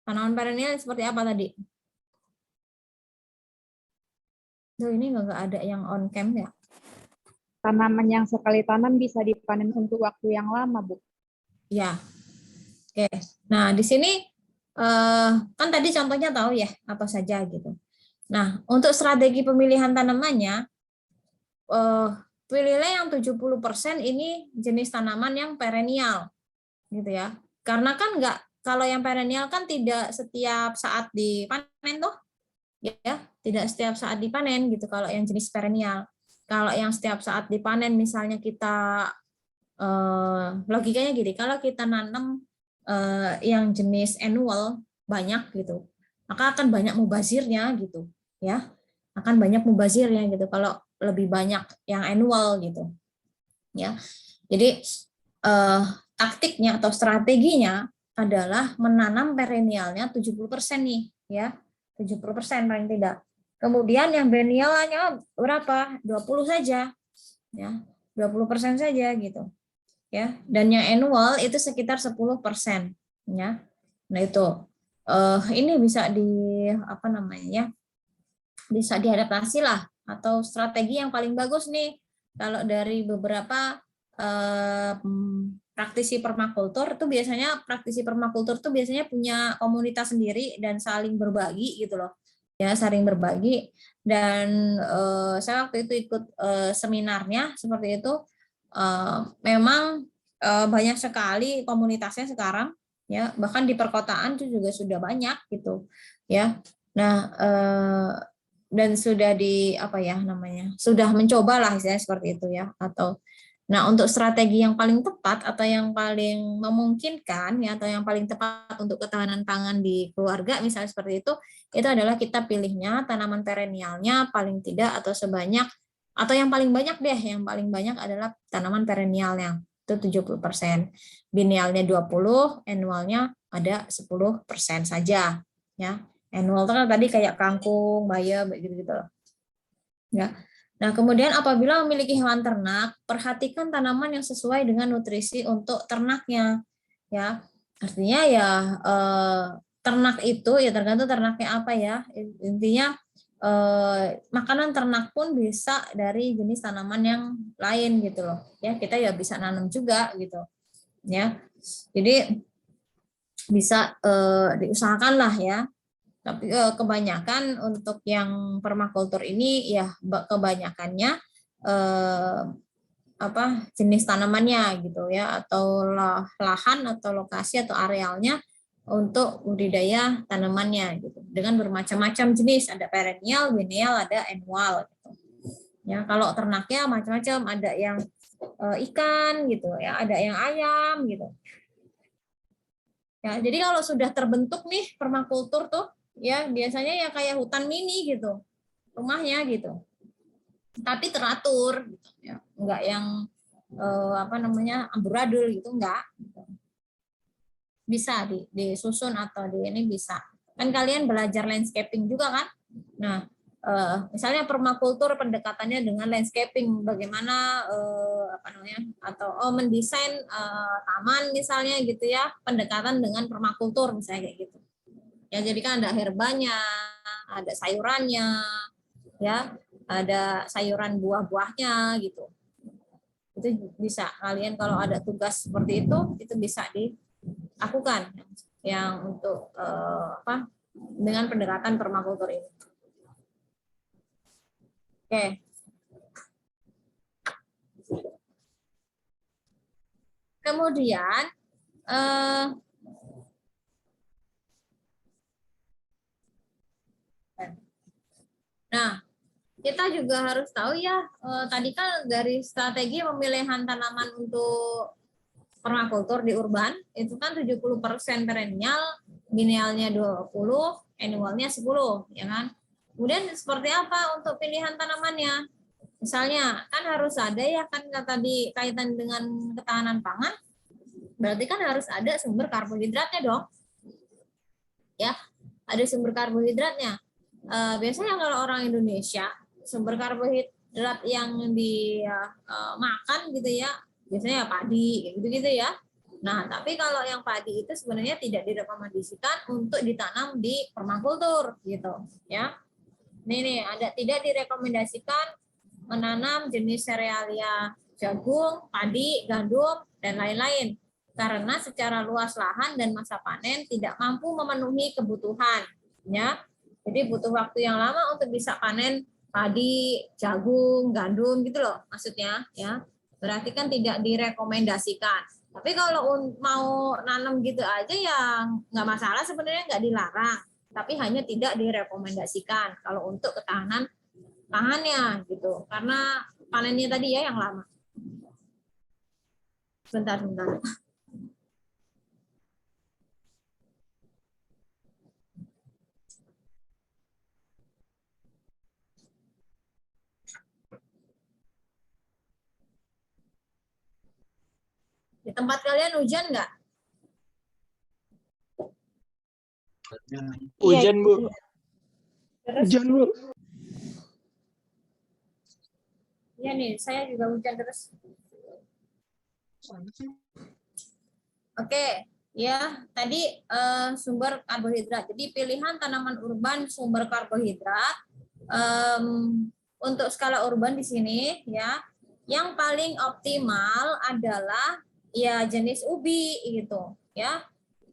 Tanaman perennial seperti apa tadi? Duh, ini nggak ada yang on cam ya. Tanaman yang sekali tanam bisa dipanen untuk waktu yang lama, Bu. Ya, oke. Nah, di sini kan tadi contohnya tahu ya apa saja gitu. Nah, untuk strategi pemilihan tanamannya, pilihlah yang 70% ini jenis tanaman yang perennial, gitu ya. Karena kan kalau yang perennial kan tidak setiap saat dipanen tuh, ya, tidak setiap saat dipanen gitu. Kalau yang jenis perennial, kalau yang setiap saat dipanen, misalnya kita logikanya gini, kalau kita nanam yang jenis annual banyak gitu, maka akan banyak mubazirnya gitu, ya, akan banyak mubazirnya gitu. Kalau lebih banyak yang annual gitu, ya. Jadi taktiknya atau strateginya adalah menanam perennialnya 70% nih, ya, 70% paling tidak. Kemudian yang biennialnya berapa? 20 saja, ya, 20% saja gitu. Ya, dan yang annual itu sekitar 10%, ya. Nah, itu ini bisa apa namanya ya, bisa diadaptasi lah, atau strategi yang paling bagus nih kalau dari beberapa praktisi permakultur itu biasanya punya komunitas sendiri dan saling berbagi gitu loh, ya, saling berbagi. Dan saya waktu itu ikut seminarnya seperti itu. Memang banyak sekali komunitasnya sekarang, ya, bahkan di perkotaan itu juga sudah banyak gitu, ya. Nah, dan sudah apa ya namanya, sudah mencoba lah istilahnya seperti itu, ya. Atau nah, untuk strategi yang paling tepat atau yang paling memungkinkan, ya, atau yang paling tepat untuk ketahanan pangan di keluarga misalnya seperti itu adalah kita pilihnya tanaman perennialnya paling tidak atau sebanyak, atau yang paling banyak deh, yang paling banyak adalah tanaman perennialnya itu 70%, biennialnya 20, annualnya ada 10% saja, ya. Annual itu kan tadi kayak kangkung, bayam, gitu-gitu loh. Ya. Nah, kemudian apabila memiliki hewan ternak, perhatikan tanaman yang sesuai dengan nutrisi untuk ternaknya. Ya, artinya ya ternak itu ya tergantung ternaknya apa ya. Intinya makanan ternak pun bisa dari jenis tanaman yang lain gitu loh. Ya, kita ya bisa nanam juga gitu. Ya, jadi bisa diusahakan lah ya. Tapi kebanyakan untuk yang permakultur ini ya kebanyakannya jenis tanamannya gitu ya, atau lahan atau lokasi atau arealnya untuk budidaya tanamannya gitu dengan bermacam-macam jenis, ada perennial, biennial, ada annual gitu. Ya, kalau ternaknya macam-macam, ada yang ikan gitu ya, ada yang ayam gitu. Ya, jadi kalau sudah terbentuk nih permakultur tuh, ya biasanya ya kayak hutan mini gitu, rumahnya gitu. Tapi teratur, gitu, ya. Enggak yang amburadul gitu, enggak. Bisa disusun atau ini bisa. Kan kalian belajar landscaping juga kan? Nah, misalnya permakultur pendekatannya dengan landscaping, bagaimana atau mendesain taman misalnya gitu ya, pendekatan dengan permakultur misalnya kayak gitu. Ya, jadi kan ada herbanya, ada sayurannya, ya, ada sayuran buah-buahnya gitu. Itu bisa kalian kalau ada tugas seperti itu bisa dilakukan yang untuk dengan pendekatan permakultur ini. Oke. Kemudian Nah, kita juga harus tahu ya, tadi kan dari strategi pemilihan tanaman untuk permakultur di urban, itu kan 70% perennial, biennialnya 20, annualnya 10, ya kan? Kemudian seperti apa untuk pilihan tanamannya? Misalnya, kan harus ada ya, kan tadi kaitan dengan ketahanan pangan, berarti kan harus ada sumber karbohidratnya dong. Ya, ada sumber karbohidratnya. Biasanya kalau orang Indonesia, sumber karbohidrat yang dimakan gitu ya, biasanya padi gitu-gitu ya. Nah, tapi kalau yang padi itu sebenarnya tidak direkomendasikan untuk ditanam di permakultur gitu ya. Nih ada tidak direkomendasikan menanam jenis serealia jagung, padi, gandum dan lain-lain karena secara luas lahan dan masa panen tidak mampu memenuhi kebutuhan ya. Jadi butuh waktu yang lama untuk bisa panen padi, jagung, gandum gitu loh maksudnya ya. Berarti kan tidak direkomendasikan. Tapi kalau mau nanam gitu aja ya nggak masalah sebenarnya, nggak dilarang. Tapi hanya tidak direkomendasikan kalau untuk ketahanan pangannya gitu. Karena panennya tadi ya yang lama. Bentar. Di tempat kalian hujan nggak? Hujan, Bu. Terus, Hujan, Bu. iya nih, saya juga hujan terus. Oke, ya tadi sumber karbohidrat. Jadi pilihan tanaman urban sumber karbohidrat untuk skala urban di sini ya, yang paling optimal adalah ya jenis ubi gitu ya.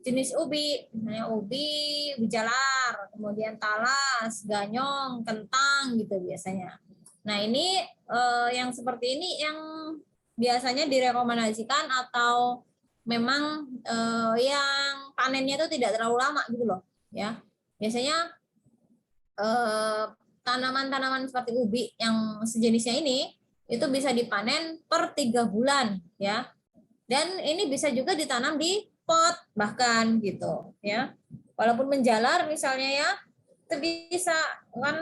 Jenis ubi, misalnya ubi jalar, kemudian talas, ganyong, kentang gitu biasanya. Nah ini yang seperti ini yang biasanya direkomendasikan atau memang yang panennya itu tidak terlalu lama gitu loh ya. Biasanya tanaman-tanaman seperti ubi yang sejenisnya ini itu bisa dipanen per 3 bulan ya. Dan ini bisa juga ditanam di pot bahkan gitu ya. Walaupun menjalar misalnya ya, itu bisa kan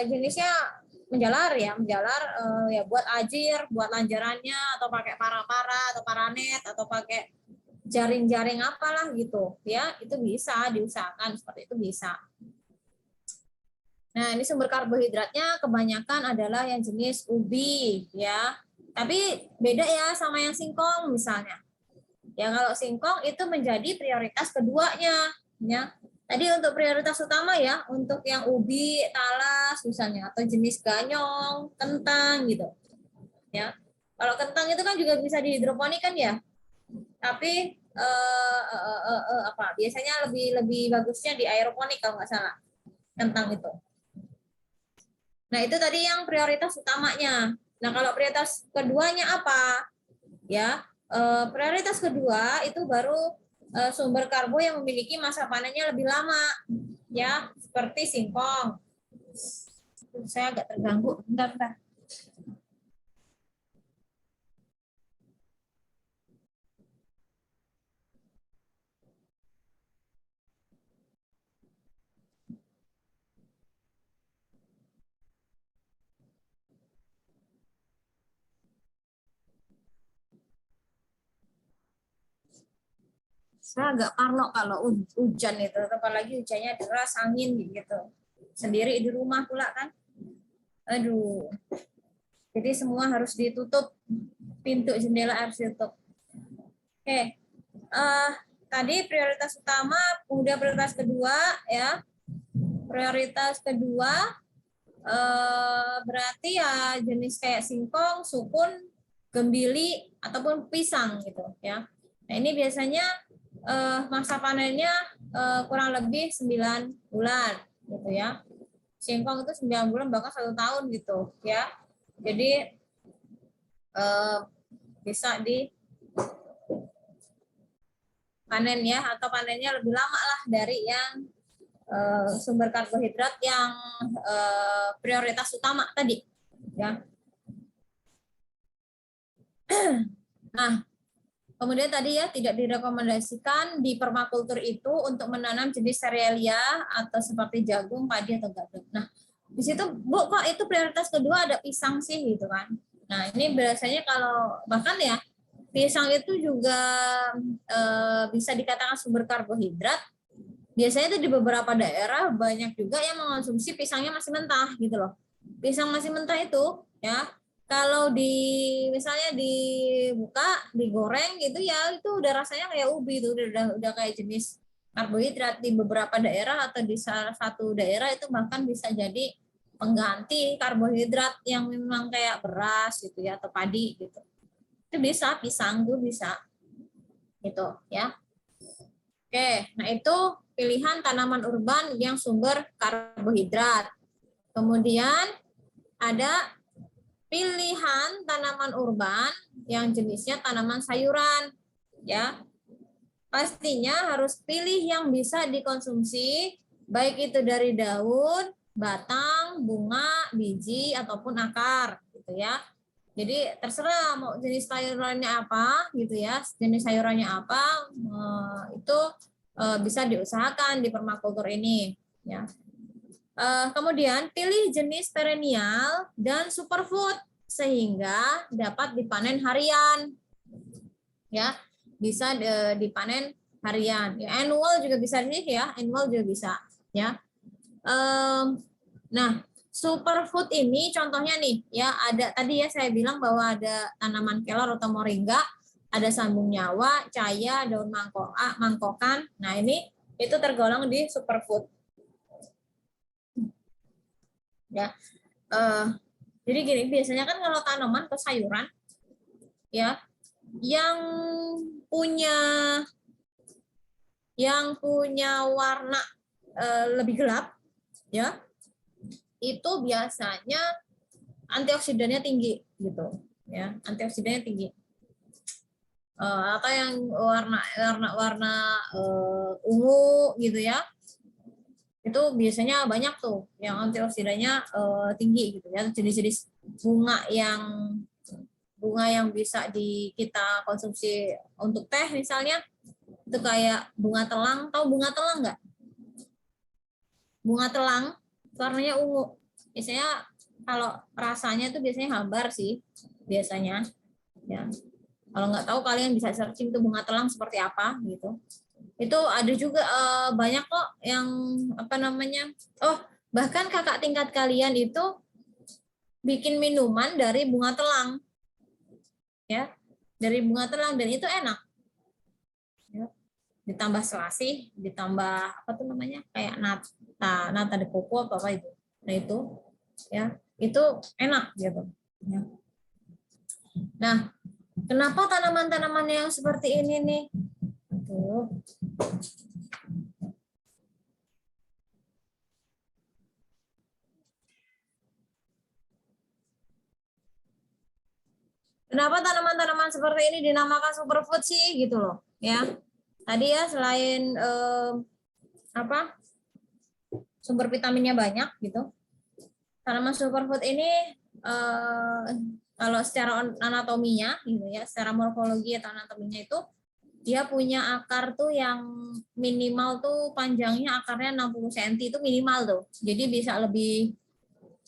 jenisnya menjalar ya, ya buat ajir, buat lanjarannya atau pakai para-para atau paranet atau pakai jaring-jaring apalah gitu ya, itu bisa diusahakan seperti itu bisa. Nah, ini sumber karbohidratnya kebanyakan adalah yang jenis ubi ya. Tapi beda ya sama yang singkong misalnya. Ya kalau singkong itu menjadi prioritas keduanya ya. Tadi untuk prioritas utama ya, untuk yang ubi, talas misalnya atau jenis ganyong, kentang gitu. Ya. Kalau kentang itu kan juga bisa dihidroponik kan ya. Tapi biasanya lebih bagusnya di aeroponik kalau nggak salah. Kentang itu. Nah, itu tadi yang prioritas utamanya. Nah, kalau prioritas keduanya apa? Ya, prioritas kedua itu baru sumber karbo yang memiliki masa panennya lebih lama. Ya, seperti singkong. Saya agak terganggu. Bentar. Saya agak parno kalau hujan itu, apalagi hujannya deras, angin gitu. Sendiri di rumah pula kan. Aduh. Jadi semua harus ditutup, pintu jendela harus ditutup. Oke. Tadi prioritas utama, kemudian prioritas kedua ya. Prioritas kedua berarti ya jenis kayak singkong, sukun, gembili ataupun pisang gitu ya. Nah, ini biasanya masa panennya kurang lebih 9 bulan gitu ya. Singkong itu 9 bulan bahkan 1 tahun gitu ya. Jadi bisa di panen ya, atau panennya lebih lama lah dari yang sumber karbohidrat yang prioritas utama tadi, ya. Nah, kemudian tadi ya tidak direkomendasikan di permakultur itu untuk menanam jenis serealia atau seperti jagung, padi atau gandum. Nah, di situ Bu kok itu prioritas kedua ada pisang sih gitu kan. Nah, ini biasanya kalau bahkan ya pisang itu juga bisa dikatakan sumber karbohidrat. Biasanya itu di beberapa daerah banyak juga yang mengonsumsi pisangnya masih mentah gitu loh. Pisang masih mentah itu ya kalau misalnya dibuka, digoreng gitu ya itu udah rasanya kayak ubi itu udah kayak jenis karbohidrat. Di beberapa daerah atau di salah satu daerah itu bahkan bisa jadi pengganti karbohidrat yang memang kayak beras gitu ya atau padi gitu. Itu bisa, pisang tuh bisa. Gitu ya. Oke, nah itu pilihan tanaman urban yang sumber karbohidrat. Kemudian ada pilihan tanaman urban yang jenisnya tanaman sayuran, ya. Pastinya harus pilih yang bisa dikonsumsi, baik itu dari daun, batang, bunga, biji ataupun akar, gitu ya. Jadi terserah mau jenis sayurannya apa, gitu ya. Jenis sayurannya apa, itu bisa diusahakan di permakultur ini, ya. Kemudian pilih jenis perennial dan superfood sehingga dapat dipanen harian, ya bisa dipanen harian. Ya, annual juga bisa sih ya, annual juga bisa, ya. Nah, superfood ini contohnya nih, ya ada tadi ya saya bilang bahwa ada tanaman kelor atau moringa, ada sambung nyawa, caya, daun mangkokan. Nah ini itu tergolong di superfood. Ya, jadi gini biasanya kan kalau tanaman atau sayuran ya yang punya warna lebih gelap ya itu biasanya antioksidannya tinggi gitu ya, antioksidannya tinggi. Atau yang warna ungu gitu ya itu biasanya banyak tuh yang antioksidannya tinggi gitu ya, jenis-jenis bunga yang bisa kita konsumsi untuk teh misalnya itu kayak bunga telang. Tahu bunga telang nggak? Bunga telang warnanya ungu, biasanya kalau rasanya itu biasanya hambar sih biasanya ya. Kalau nggak tahu kalian bisa searching tuh bunga telang seperti apa gitu. Itu ada juga banyak kok yang apa namanya, bahkan kakak tingkat kalian itu bikin minuman dari bunga telang ya, dari bunga telang, dan itu enak ya. Ditambah selasih, ditambah apa tuh namanya kayak nata de coco apa itu, nah itu ya itu enak gitu ya. Nah, kenapa tanaman-tanaman yang seperti ini nih? Tuh. Kenapa tanaman-tanaman seperti ini dinamakan superfood sih gitu loh ya. Tadi ya selain sumber vitaminnya banyak gitu. Tanaman superfood ini kalau secara anatominya gitu ya, secara morfologi atau anatominya itu dia punya akar tuh yang minimal tuh panjangnya akarnya 60 cm itu minimal tuh. Jadi bisa lebih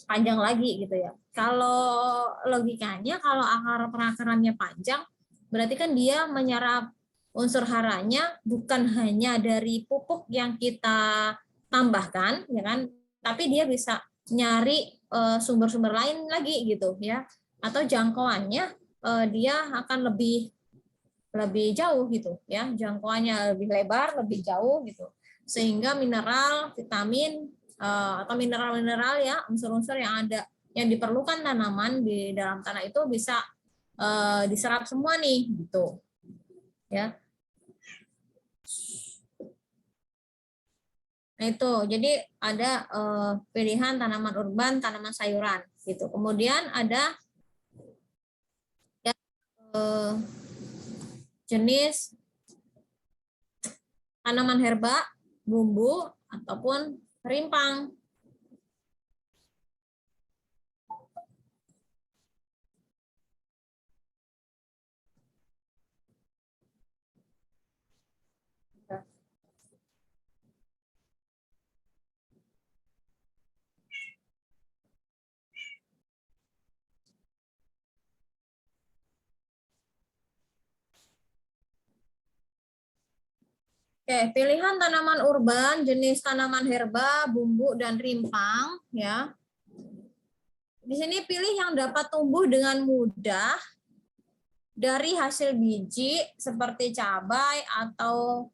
panjang lagi gitu ya. Kalau logikanya kalau perakarannya panjang berarti kan dia menyerap unsur haranya bukan hanya dari pupuk yang kita tambahkan ya kan, tapi dia bisa nyari sumber-sumber lain lagi gitu ya, atau jangkauannya dia akan lebih jauh gitu ya, jangkauannya lebih lebar, lebih jauh gitu, sehingga mineral, vitamin atau mineral-mineral ya, unsur-unsur yang diperlukan tanaman di dalam tanah itu bisa diserap semua nih gitu ya. Nah itu jadi ada pilihan tanaman urban, tanaman sayuran gitu. Kemudian ada ya, jenis tanaman herba, bumbu ataupun rimpang. Oke, pilihan tanaman urban, jenis tanaman herba, bumbu, dan rimpang. Ya, di sini pilih yang dapat tumbuh dengan mudah dari hasil biji seperti cabai atau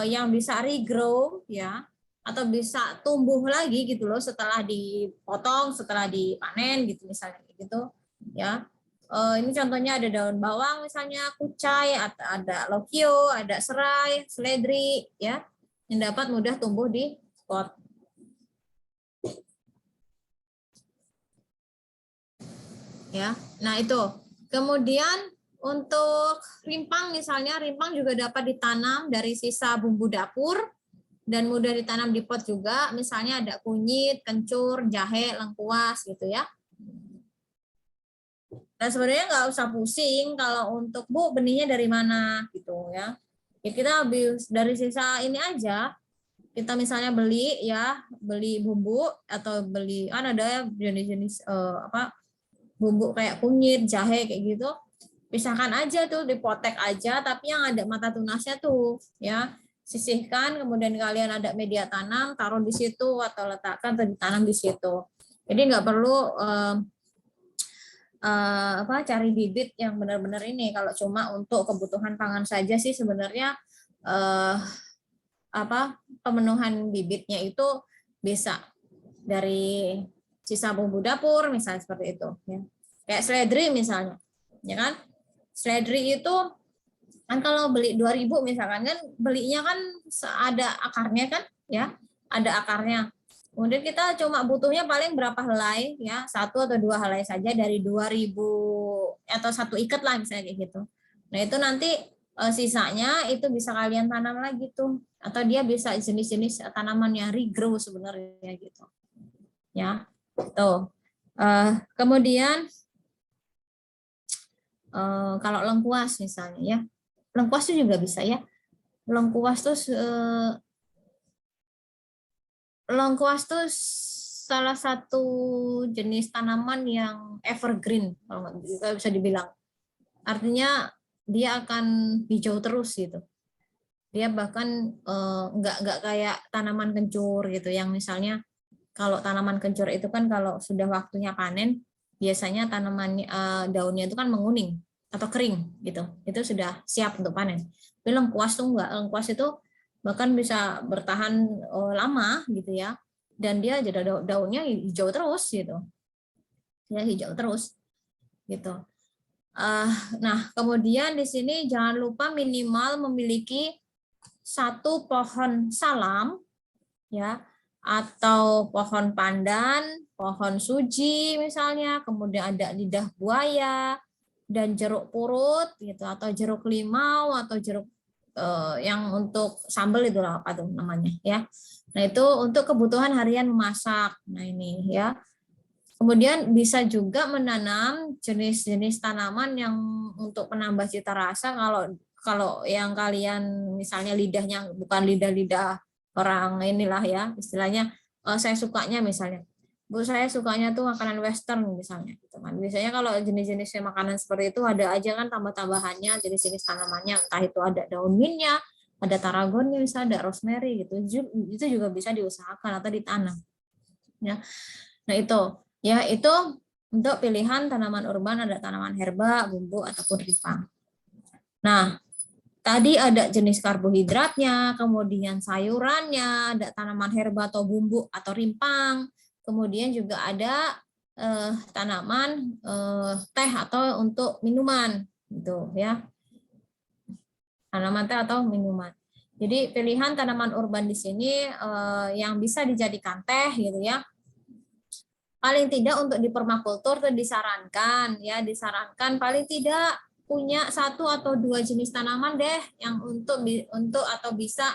yang bisa regrow, ya, atau bisa tumbuh lagi gitu loh setelah dipotong, setelah dipanen gitu misalnya gitu, ya. Ini contohnya ada daun bawang misalnya, kucai, ada lokio, ada serai, seledri, ya, yang dapat mudah tumbuh di pot. Ya, nah itu. Kemudian untuk rimpang misalnya, rimpang juga dapat ditanam dari sisa bumbu dapur dan mudah ditanam di pot juga. Misalnya ada kunyit, kencur, jahe, lengkuas gitu ya. Nah sebenarnya nggak usah pusing kalau untuk Bu benihnya dari mana gitu ya. Ya kita habis dari sisa ini aja. Kita misalnya beli ya, beli bumbu atau beli kan ada jenis-jenis bumbu kayak kunyit, jahe kayak gitu. Pisahkan aja tuh, dipotek aja, tapi yang ada mata tunasnya tuh ya. Sisihkan, kemudian kalian ada media tanam, taruh di situ atau letakkan atau ditanam di situ. Jadi nggak perlu cari bibit yang benar-benar ini. Kalau cuma untuk kebutuhan pangan saja sih sebenarnya pemenuhan bibitnya itu bisa dari sisa bumbu dapur misalnya seperti itu ya. Kayak seledri misalnya. Ya kan? Seledri itu kan kalau beli 2.000 misalkan kan belinya kan ada akarnya kan ya, ada akarnya. Kemudian kita cuma butuhnya paling berapa helai ya, 1 atau 2 helai saja dari 2.000 atau 1 ikat lah misalnya kayak gitu. Nah itu nanti sisanya itu bisa kalian tanam lagi tuh, atau dia bisa jenis-jenis tanaman yang regrow sebenarnya gitu ya. Tuh kemudian kalau lengkuas misalnya ya, lengkuas itu juga bisa ya. Lengkuas tuh salah satu jenis tanaman yang evergreen kalau nggak bisa dibilang. Artinya dia akan hijau terus gitu. Dia bahkan nggak kayak tanaman kencur gitu yang misalnya kalau tanaman kencur itu kan kalau sudah waktunya panen biasanya tanaman daunnya itu kan menguning atau kering gitu. Itu sudah siap untuk panen. Tapi lengkuas tuh enggak. Lengkuas itu bahkan bisa bertahan lama gitu ya. Dan dia jadi daunnya hijau terus gitu. Ya hijau terus gitu. Nah, kemudian di sini jangan lupa minimal memiliki 1 pohon salam ya, atau pohon pandan, pohon suji misalnya, kemudian ada lidah buaya dan jeruk purut gitu, atau jeruk limau atau jeruk yang untuk sambal itu apa tuh namanya ya. Nah, itu untuk kebutuhan harian memasak. Nah, ini ya. Kemudian bisa juga menanam jenis-jenis tanaman yang untuk penambah cita rasa. Kalau yang kalian misalnya lidahnya bukan lidah-lidah orang inilah ya, istilahnya saya sukanya misalnya, Bu saya sukanya tuh makanan western misalnya gitu kan. Biasanya kalau jenis-jenis makanan seperti itu ada aja kan tambah-tambahannya jenis-jenis tanamannya, entah itu ada daun mintnya, ada tarragonnya, misalnya ada rosemary gitu. Itu juga bisa diusahakan atau ditanam. Ya. Nah, itu untuk pilihan tanaman urban, ada tanaman herba, bumbu ataupun rimpang. Nah, tadi ada jenis karbohidratnya, kemudian sayurannya, ada tanaman herba atau bumbu atau rimpang, kemudian juga ada tanaman teh atau untuk minuman gitu ya. Tanaman teh atau minuman. Jadi pilihan tanaman urban di sini yang bisa dijadikan teh gitu ya. Paling tidak untuk di permakultur itu disarankan paling tidak punya 1 atau 2 jenis tanaman deh yang untuk atau bisa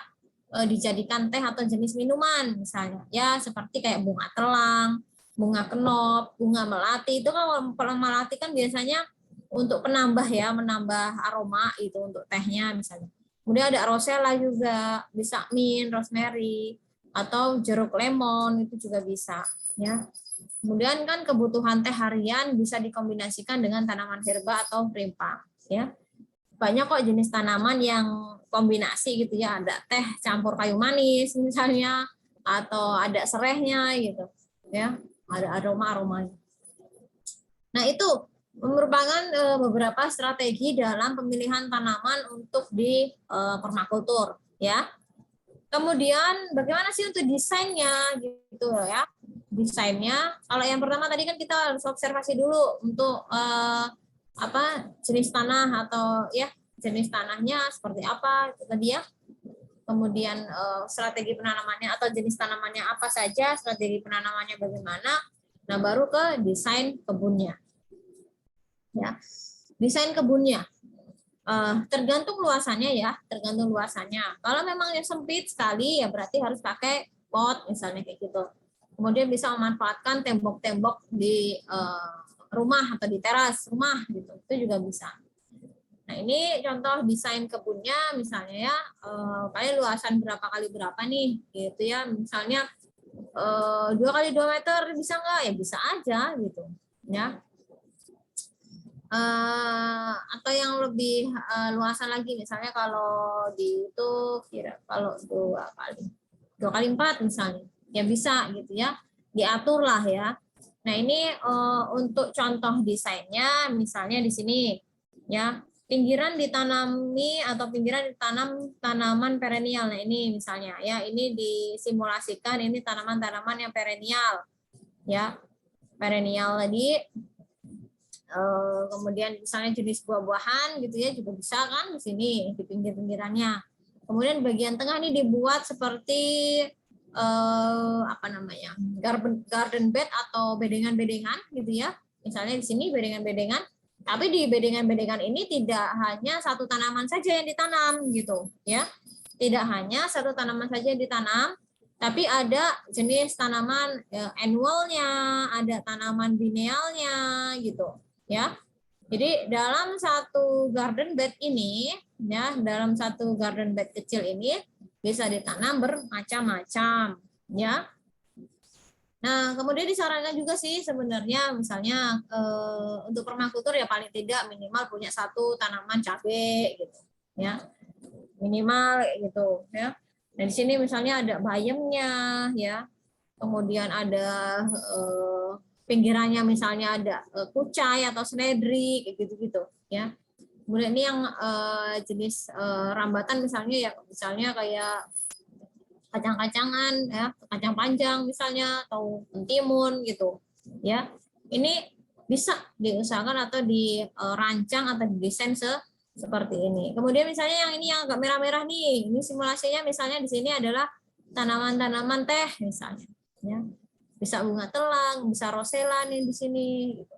dijadikan teh atau jenis minuman misalnya. Ya, seperti kayak bunga telang, bunga kenop, bunga melati. Itu kan kalau melati kan biasanya untuk penambah ya, menambah aroma itu untuk tehnya misalnya. Kemudian ada rosella juga, bisa mint, rosemary, atau jeruk lemon itu juga bisa ya. Kemudian kan kebutuhan teh harian bisa dikombinasikan dengan tanaman herba atau perimpang ya. Banyak kok jenis tanaman yang kombinasi gitu ya, ada teh campur kayu manis misalnya, atau ada serehnya gitu ya, ada aroma-aromanya. Nah, itu merupakan beberapa strategi dalam pemilihan tanaman untuk di permakultur ya. Kemudian bagaimana sih untuk desainnya gitu ya? Desainnya, kalau yang pertama tadi kan kita harus observasi dulu untuk jenis tanah atau ya jenis tanahnya seperti apa itu tadi ya. Kemudian strategi penanamannya atau jenis tanamannya apa saja, strategi penanamannya bagaimana. Nah, baru ke desain kebunnya. Ya. Desain kebunnya. Tergantung luasannya ya, tergantung luasannya. Kalau memang yang sempit sekali ya berarti harus pakai pot misalnya kayak gitu. Kemudian bisa memanfaatkan tembok-tembok di rumah atau di teras rumah gitu. Itu juga bisa. Nah, ini contoh desain kebunnya misalnya ya, kayak luasan berapa kali berapa nih gitu ya. Misalnya 2 kali 2 meter bisa nggak? Ya bisa aja gitu ya. Atau yang lebih luasan lagi misalnya kalau di itu kalau 2 kali 4 misalnya ya bisa gitu ya, diatur lah ya. Nah, ini untuk contoh desainnya misalnya di sini ya, pinggiran ditanami atau pinggiran ditanam tanaman perennial. Nah, ini misalnya ya, ini disimulasikan ini tanaman-tanaman yang perennial ya, perennial tadi. Kemudian misalnya jenis buah-buahan gitu ya juga bisa kan di sini di pinggir-pinggirannya. Kemudian bagian tengah ini dibuat seperti garden bed atau bedengan-bedengan gitu ya. Misalnya di sini bedengan-bedengan, tapi di bedengan-bedengan ini tidak hanya satu tanaman saja yang ditanam gitu ya. Tidak hanya satu tanaman saja yang ditanam, tapi ada jenis tanaman annualnya, ada tanaman biennialnya gitu ya. Jadi dalam satu garden bed ini ya, dalam satu garden bed kecil ini bisa ditanam bermacam-macam ya. Nah, kemudian disarankan juga sih sebenarnya misalnya untuk permakultur ya paling tidak minimal punya satu tanaman cabai gitu ya. Minimal gitu ya. Nah, di sini misalnya ada bayamnya ya. Kemudian ada pinggirannya misalnya ada kucai atau seledri kayak gitu-gitu ya. Kemudian ini yang jenis rambatan misalnya ya, misalnya kayak kacang-kacangan ya, kacang panjang misalnya atau mentimun gitu ya. Ini bisa diusahakan atau dirancang atau didesain seperti ini. Kemudian misalnya yang ini yang agak merah-merah nih, ini simulasinya misalnya di sini adalah tanaman-tanaman teh misalnya ya. Bisa bunga telang, bisa rosella nih di sini gitu.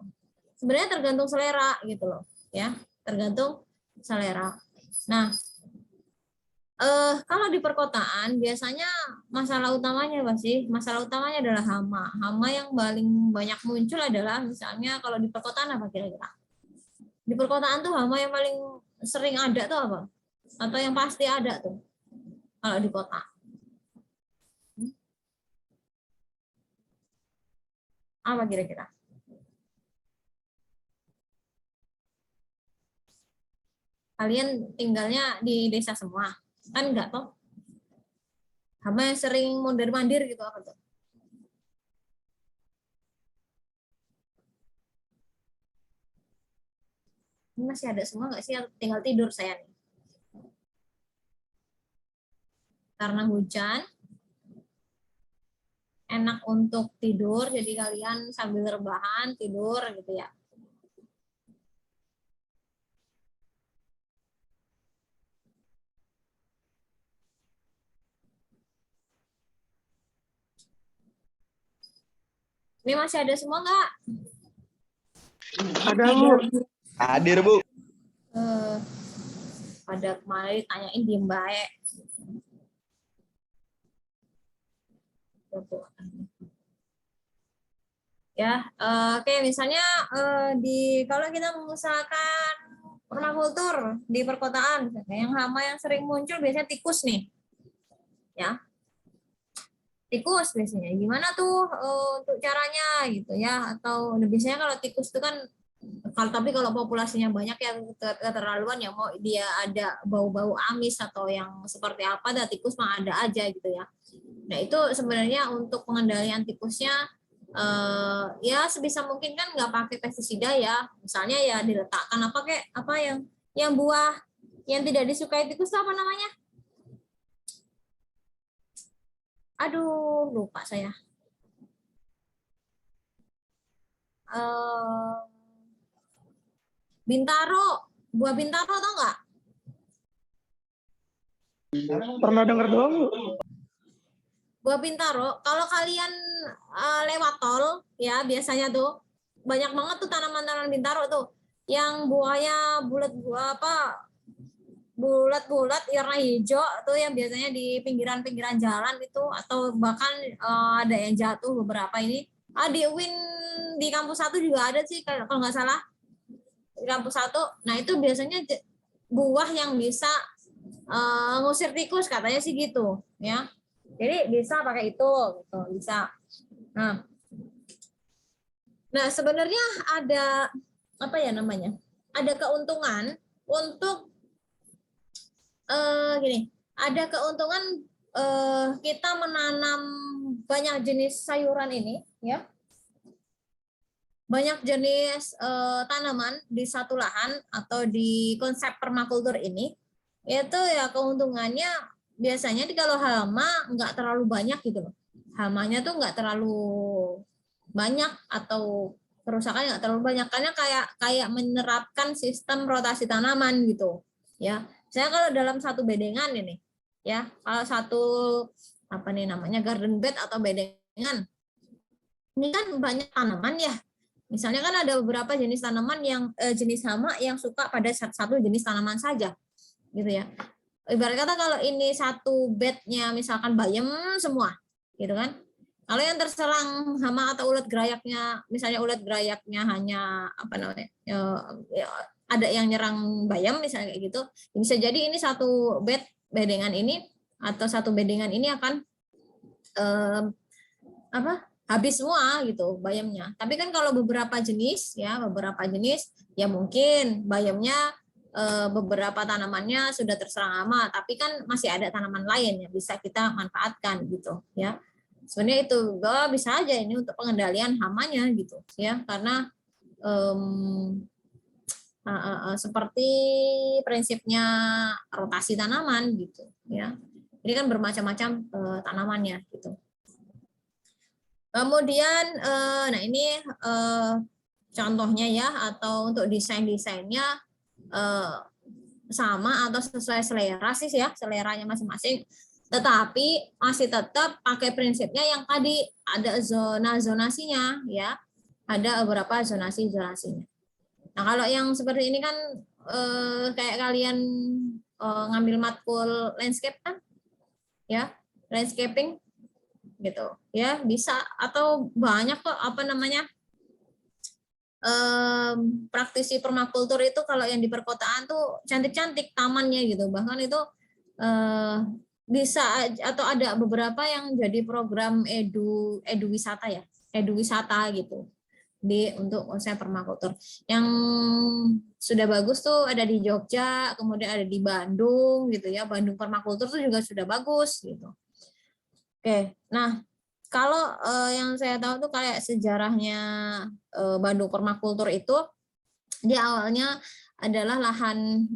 Sebenarnya tergantung selera gitu loh ya, tergantung selera. Nah, kalau di perkotaan biasanya masalah utamanya apa sih? Masalah utamanya adalah hama. Hama yang paling banyak muncul adalah misalnya kalau di perkotaan apa kira-kira? Di perkotaan tuh hama yang paling sering ada tuh apa? Atau yang pasti ada tuh kalau di kota? Apa kira-kira? Kalian tinggalnya di desa semua? Kan enggak toh? Hama yang sering mondar-mandir gitu apa tuh? Ini masih ada semua nggak sih yang tinggal tidur saya nih? Karena hujan, enak untuk tidur, jadi kalian sambil rebahan tidur gitu ya. Ini masih ada semua nggak? Ada, Bu. Hadir, Bu. Pada kemarin tanyain diem baik. Ya, oke, misalnya kalau kita mengusahakan permakultur di perkotaan, yang hama yang sering muncul biasanya tikus nih, ya, tikus biasanya. Gimana tuh untuk caranya gitu ya? Atau biasanya kalau tikus itu kan, tapi kalau populasinya banyak ya keterlaluan ya, mau dia ada bau-bau amis atau yang seperti apa, tikus mah ada aja gitu ya. Nah itu sebenarnya untuk pengendalian tikusnya ya sebisa mungkin kan nggak pakai pestisida ya, misalnya ya diletakkan apa yang buah yang tidak disukai tikus itu apa namanya? Aduh lupa saya. Bintaro, buah bintaro tau nggak? Pernah dengar doang Bu. Buah bintaro, kalau kalian lewat tol ya biasanya tuh banyak banget tuh tanaman-tanaman bintaro tuh yang buahnya bulat-bulat warna hijau tuh yang biasanya di pinggiran-pinggiran jalan itu, atau bahkan ada yang jatuh beberapa ini. Di UIN di kampus 1 juga ada sih kalau nggak salah, di kampus 1. Nah itu biasanya buah yang bisa ngusir tikus katanya sih gitu ya. Jadi bisa pakai itu gitu, bisa. Nah sebenarnya ada apa ya namanya? Ada keuntungan untuk gini, ada keuntungan kita menanam banyak jenis sayuran ini ya. Banyak jenis tanaman di satu lahan atau di konsep permakultur ini, itu ya keuntungannya biasanya kalau hama nggak terlalu banyak gitu loh. Hamanya tuh nggak terlalu banyak atau kerusakan nggak terlalu banyak, karena kayak menerapkan sistem rotasi tanaman gitu ya. Saya kalau dalam satu bedengan ini ya, kalau satu apa nih namanya garden bed atau bedengan, ini kan banyak tanaman ya. Misalnya kan ada beberapa jenis tanaman yang jenis hama yang suka pada satu jenis tanaman saja gitu ya. Ibarat kata kalau ini satu bednya misalkan bayam semua gitu kan. Kalau yang terserang hama atau ulat gerayaknya, misalnya ulat gerayaknya hanya apa namanya ada yang nyerang bayam misalnya kayak gitu, bisa jadi ini satu bedengan ini atau satu bedengan ini akan habis semua gitu bayamnya. Tapi kan kalau beberapa jenis ya mungkin bayamnya beberapa tanamannya sudah terserang hama, tapi kan masih ada tanaman lain yang bisa kita manfaatkan gitu ya. Sebenarnya itu bisa aja ini untuk pengendalian hamanya gitu ya, karena seperti prinsipnya rotasi tanaman gitu ya. Ini kan bermacam-macam tanamannya gitu. Kemudian, nah ini contohnya ya, atau untuk desainnya sama atau sesuai selera sih ya, seleranya masing-masing. Tetapi masih tetap pakai prinsipnya yang tadi, ada zona-zonasinya ya, ada beberapa zonasinya. Nah kalau yang seperti ini kan kayak kalian ngambil matkul landscape kan, ya landscaping gitu ya, bisa. Atau banyak kok apa namanya praktisi permakultur itu kalau yang di perkotaan tuh cantik-cantik tamannya gitu, bahkan itu bisa atau ada beberapa yang jadi program edu wisata ya, edu wisata gitu untuk konsep permakultur. Yang sudah bagus tuh ada di Jogja, kemudian ada di Bandung gitu ya, Bandung permakultur tuh juga sudah bagus gitu. Oke, nah kalau yang saya tahu tuh kayak sejarahnya Bandung permakultur itu, dia awalnya adalah lahan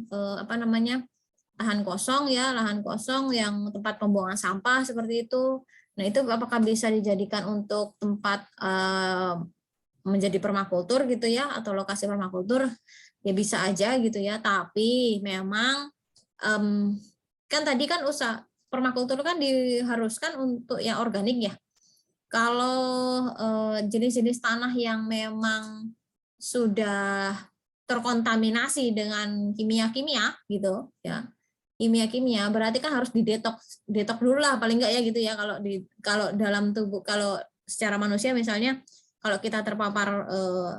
lahan kosong ya, lahan kosong yang tempat pembuangan sampah seperti itu. Nah itu apakah bisa dijadikan untuk tempat menjadi permakultur gitu ya, atau lokasi permakultur? Ya bisa aja gitu ya, tapi memang kan tadi kan usaha permakultur kan diharuskan untuk yang organik ya. Kalau jenis-jenis tanah yang memang sudah terkontaminasi dengan kimia-kimia gitu ya, kimia berarti kan harus detok dulu lah paling enggak ya gitu ya, kalau dalam tubuh, kalau secara manusia misalnya kalau kita terpapar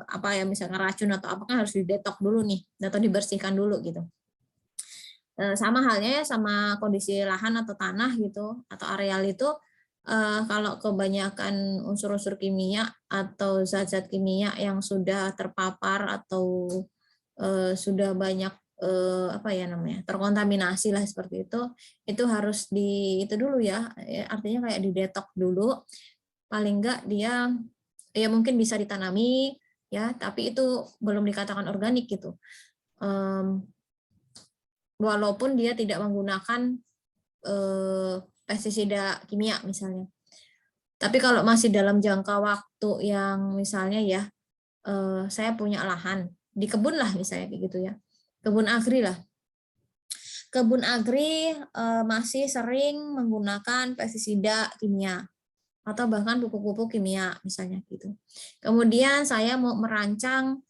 apa ya misalkan racun atau apa kan harus didetok dulu nih atau dibersihkan dulu gitu. Sama halnya ya sama kondisi lahan atau tanah gitu atau areal itu, kalau kebanyakan unsur-unsur kimia atau zat-zat kimia yang sudah terpapar atau sudah banyak apa ya namanya terkontaminasi lah seperti itu harus itu dulu ya, artinya kayak didetok dulu, paling enggak dia ya mungkin bisa ditanami ya, tapi itu belum dikatakan organik gitu. Walaupun dia tidak menggunakan pestisida kimia misalnya. Tapi kalau masih dalam jangka waktu yang misalnya ya, saya punya lahan di kebun lah misalnya kayak gitu ya, kebun agri lah. Kebun agri masih sering menggunakan pestisida kimia atau bahkan pupuk-pupuk kimia misalnya gitu. Kemudian saya mau merancang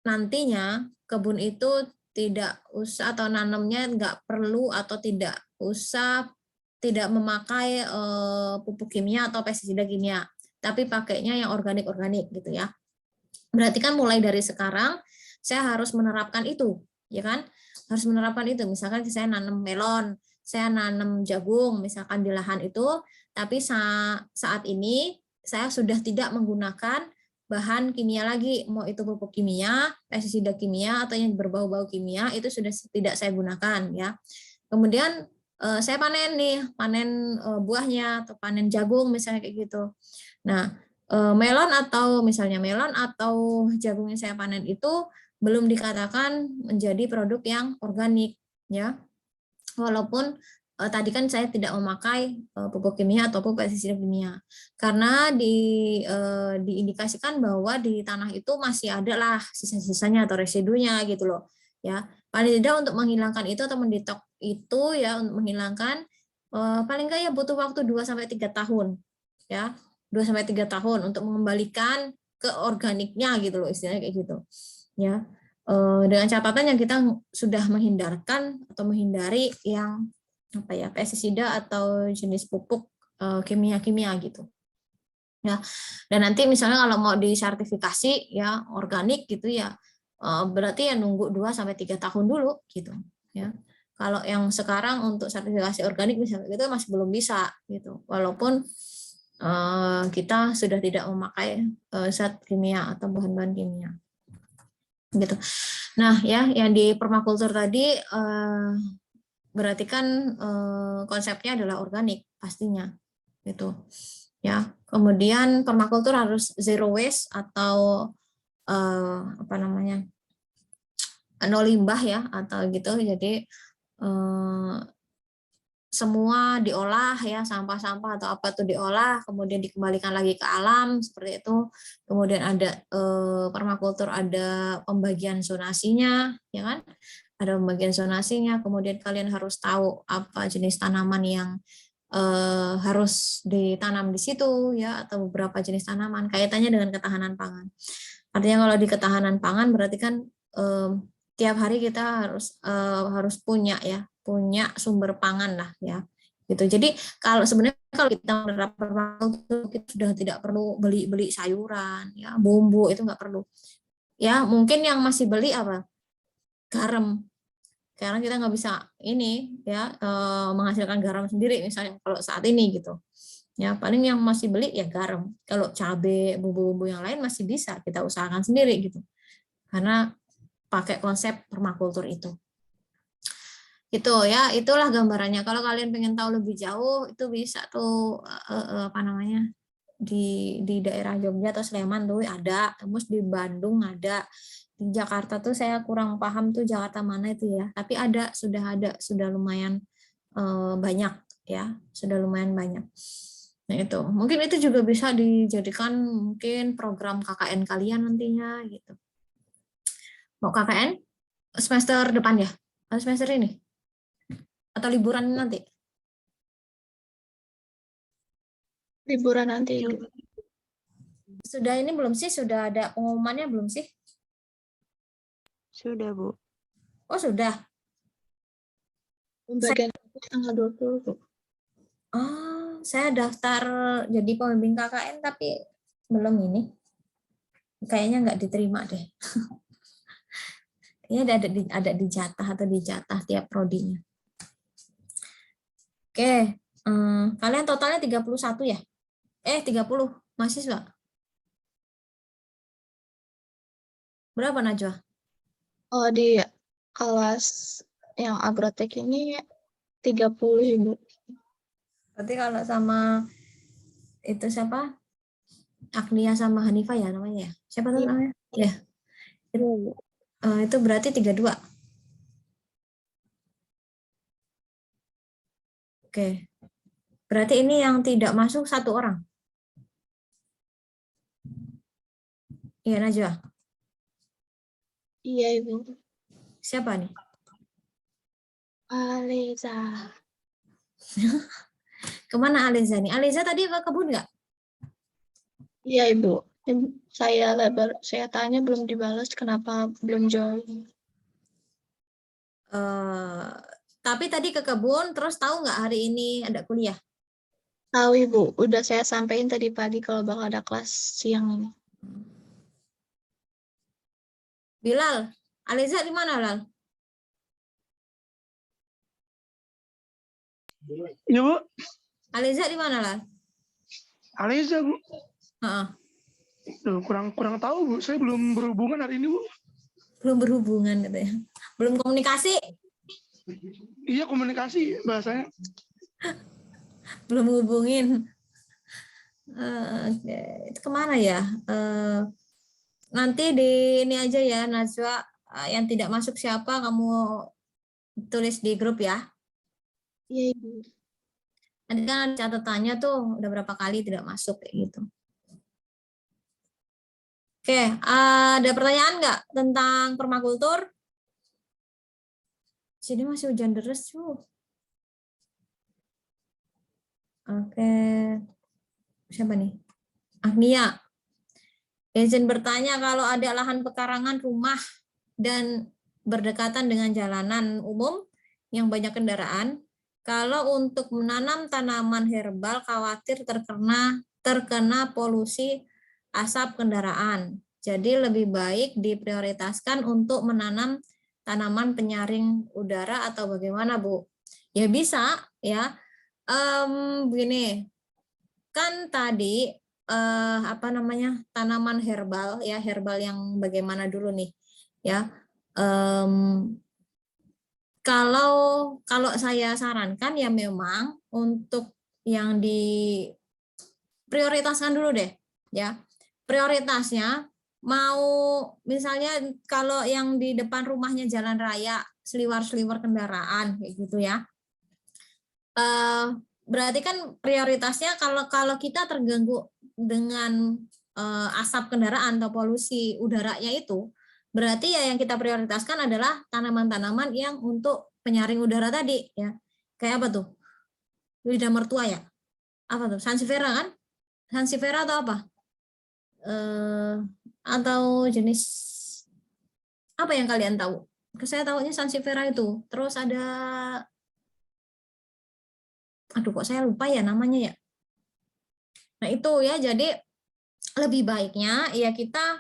nantinya kebun itu tidak usah atau nanamnya nggak perlu atau tidak memakai pupuk kimia atau pestisida kimia, tapi pakainya yang organik gitu ya. Berarti kan mulai dari sekarang saya harus menerapkan itu, ya kan? Harus menerapkan itu. Misalkan saya nanam melon, saya nanam jagung misalkan di lahan itu, tapi saat ini saya sudah tidak menggunakan bahan kimia lagi, mau itu pupuk kimia, pestisida kimia atau yang berbau-bau kimia itu sudah tidak saya gunakan ya. Kemudian saya panen buahnya atau panen jagung misalnya kayak gitu. Nah, melon atau jagung yang saya panen itu belum dikatakan menjadi produk yang organik ya. Walaupun tadi kan saya tidak memakai pupuk kimia atau pupuk pestisida kimia, karena diindikasikan bahwa di tanah itu masih ada lah sisa-sisanya atau residunya gitu loh ya. Paling tidak untuk menghilangkan itu atau mendetok itu ya, untuk menghilangkan paling nggak ya butuh waktu 2-3 tahun ya, 2-3 tahun untuk mengembalikan ke organiknya gitu loh istilahnya kayak gitu ya. Dengan catatan yang kita sudah menghindari yang apa ya pestisida atau jenis pupuk kimia gitu ya. Dan nanti misalnya kalau mau disertifikasi ya organik gitu ya, berarti ya nunggu 2-3 tahun dulu gitu ya. Kalau yang sekarang untuk sertifikasi organik misalnya itu masih belum bisa gitu, walaupun kita sudah tidak memakai zat kimia atau bahan-bahan kimia gitu. Nah ya, yang di permakultur tadi berarti kan konsepnya adalah organik pastinya gitu ya. Kemudian permakultur harus zero waste atau apa namanya no limbah ya atau gitu. Jadi semua diolah ya, sampah-sampah atau apa tuh diolah kemudian dikembalikan lagi ke alam seperti itu. Kemudian ada permakultur, ada pembagian zonasinya ya kan, ada pembagian zonasinya. Kemudian kalian harus tahu apa jenis tanaman yang harus ditanam di situ ya, atau beberapa jenis tanaman kaitannya dengan ketahanan pangan. Artinya kalau di ketahanan pangan berarti kan tiap hari kita harus punya sumber pangan lah ya gitu. Jadi kalau sebenarnya kalau kita menerapkan permakultur kita sudah tidak perlu beli sayuran ya, bumbu itu nggak perlu ya. Mungkin yang masih beli apa, garam, karena kita nggak bisa ini ya menghasilkan garam sendiri misalnya kalau saat ini gitu ya. Paling yang masih beli ya garam. Kalau cabai, bumbu-bumbu yang lain masih bisa kita usahakan sendiri gitu, karena pakai konsep permakultur itu. Itu ya, itulah gambarannya. Kalau kalian pengen tahu lebih jauh itu bisa tuh apa namanya di daerah Jogja atau Sleman tuh ada, terus di Bandung ada, di Jakarta tuh saya kurang paham tuh Jakarta mana itu ya, tapi sudah lumayan banyak ya, sudah lumayan banyak. Nah itu mungkin itu juga bisa dijadikan mungkin program KKN kalian nantinya gitu. Mau KKN semester depan ya atau semester ini atau liburan nanti? Liburan nanti. Sudah ini belum sih? Sudah ada pengumumannya belum sih? Sudah, Bu. Oh sudah. Pembagian tanggal 20, Bu. Oh, saya daftar jadi pembimbing KKN tapi belum ini. Kayaknya nggak diterima deh. Kayaknya ada di jatah atau di jatah tiap prodinya. Oke, kalian totalnya 31 ya? 30 mahasiswa. Berapa Najwa? Oh, di kelas yang agrotek ini 30, Ibu. Berarti kalau sama itu siapa? Agnia sama Hanifah ya namanya ya? Siapa tuh Iya. namanya? Ya. Itu berarti 32. Oke. Berarti ini yang tidak masuk 1 orang. Iya Najwa. Iya, Ibu. Siapa nih? Aleza. Kemana Aliza nih? Aliza tadi ke kebun nggak? Iya, Ibu. Saya tanya belum dibalas kenapa belum join. Tapi tadi ke kebun, terus tahu nggak hari ini ada kuliah? Tahu, Ibu. Udah saya sampaikan tadi pagi kalau bakal ada kelas siang ini. Bilal, Aliza di mana Lal? Iya, Bu. Aliza di mana Lal? Aleza, Bu. Heeh. Duh, kurang tahu, Bu. Saya belum berhubungan hari ini, Bu. Belum berhubungan katanya. Belum komunikasi? Iya, komunikasi bahasanya. Belum hubungin. Oke. Itu kemana ya? Nanti di ini aja ya Najwa, yang tidak masuk siapa kamu tulis di grup ya. Iya, Ibu. Nanti kan ada catatannya tuh udah berapa kali tidak masuk kayak gitu. Oke, ada pertanyaan nggak tentang permakultur? Sini masih hujan deras tuh. Oke, siapa nih? Agnia. Izin bertanya, kalau ada lahan pekarangan rumah dan berdekatan dengan jalanan umum yang banyak kendaraan, kalau untuk menanam tanaman herbal khawatir terkena polusi asap kendaraan. Jadi lebih baik diprioritaskan untuk menanam tanaman penyaring udara atau bagaimana, Bu? Ya bisa, ya. Begini, kan tadi tanaman herbal ya, herbal yang bagaimana dulu nih ya. Kalau saya sarankan ya memang untuk yang diprioritaskan dulu deh ya. Prioritasnya mau misalnya kalau yang di depan rumahnya jalan raya seliwar-seliwar kendaraan kayak gitu ya. Berarti kan prioritasnya kalau kita terganggu dengan asap kendaraan atau polusi udaranya itu, berarti ya yang kita prioritaskan adalah tanaman-tanaman yang untuk penyaring udara tadi ya. Kayak apa tuh? Lidah mertua ya? Apa tuh? Sansevieria kan? Sansevieria atau apa? Atau jenis apa yang kalian tahu? Saya tahunya Sansevieria itu. Terus ada, aduh kok saya lupa ya namanya ya. Nah itu ya, jadi lebih baiknya ya kita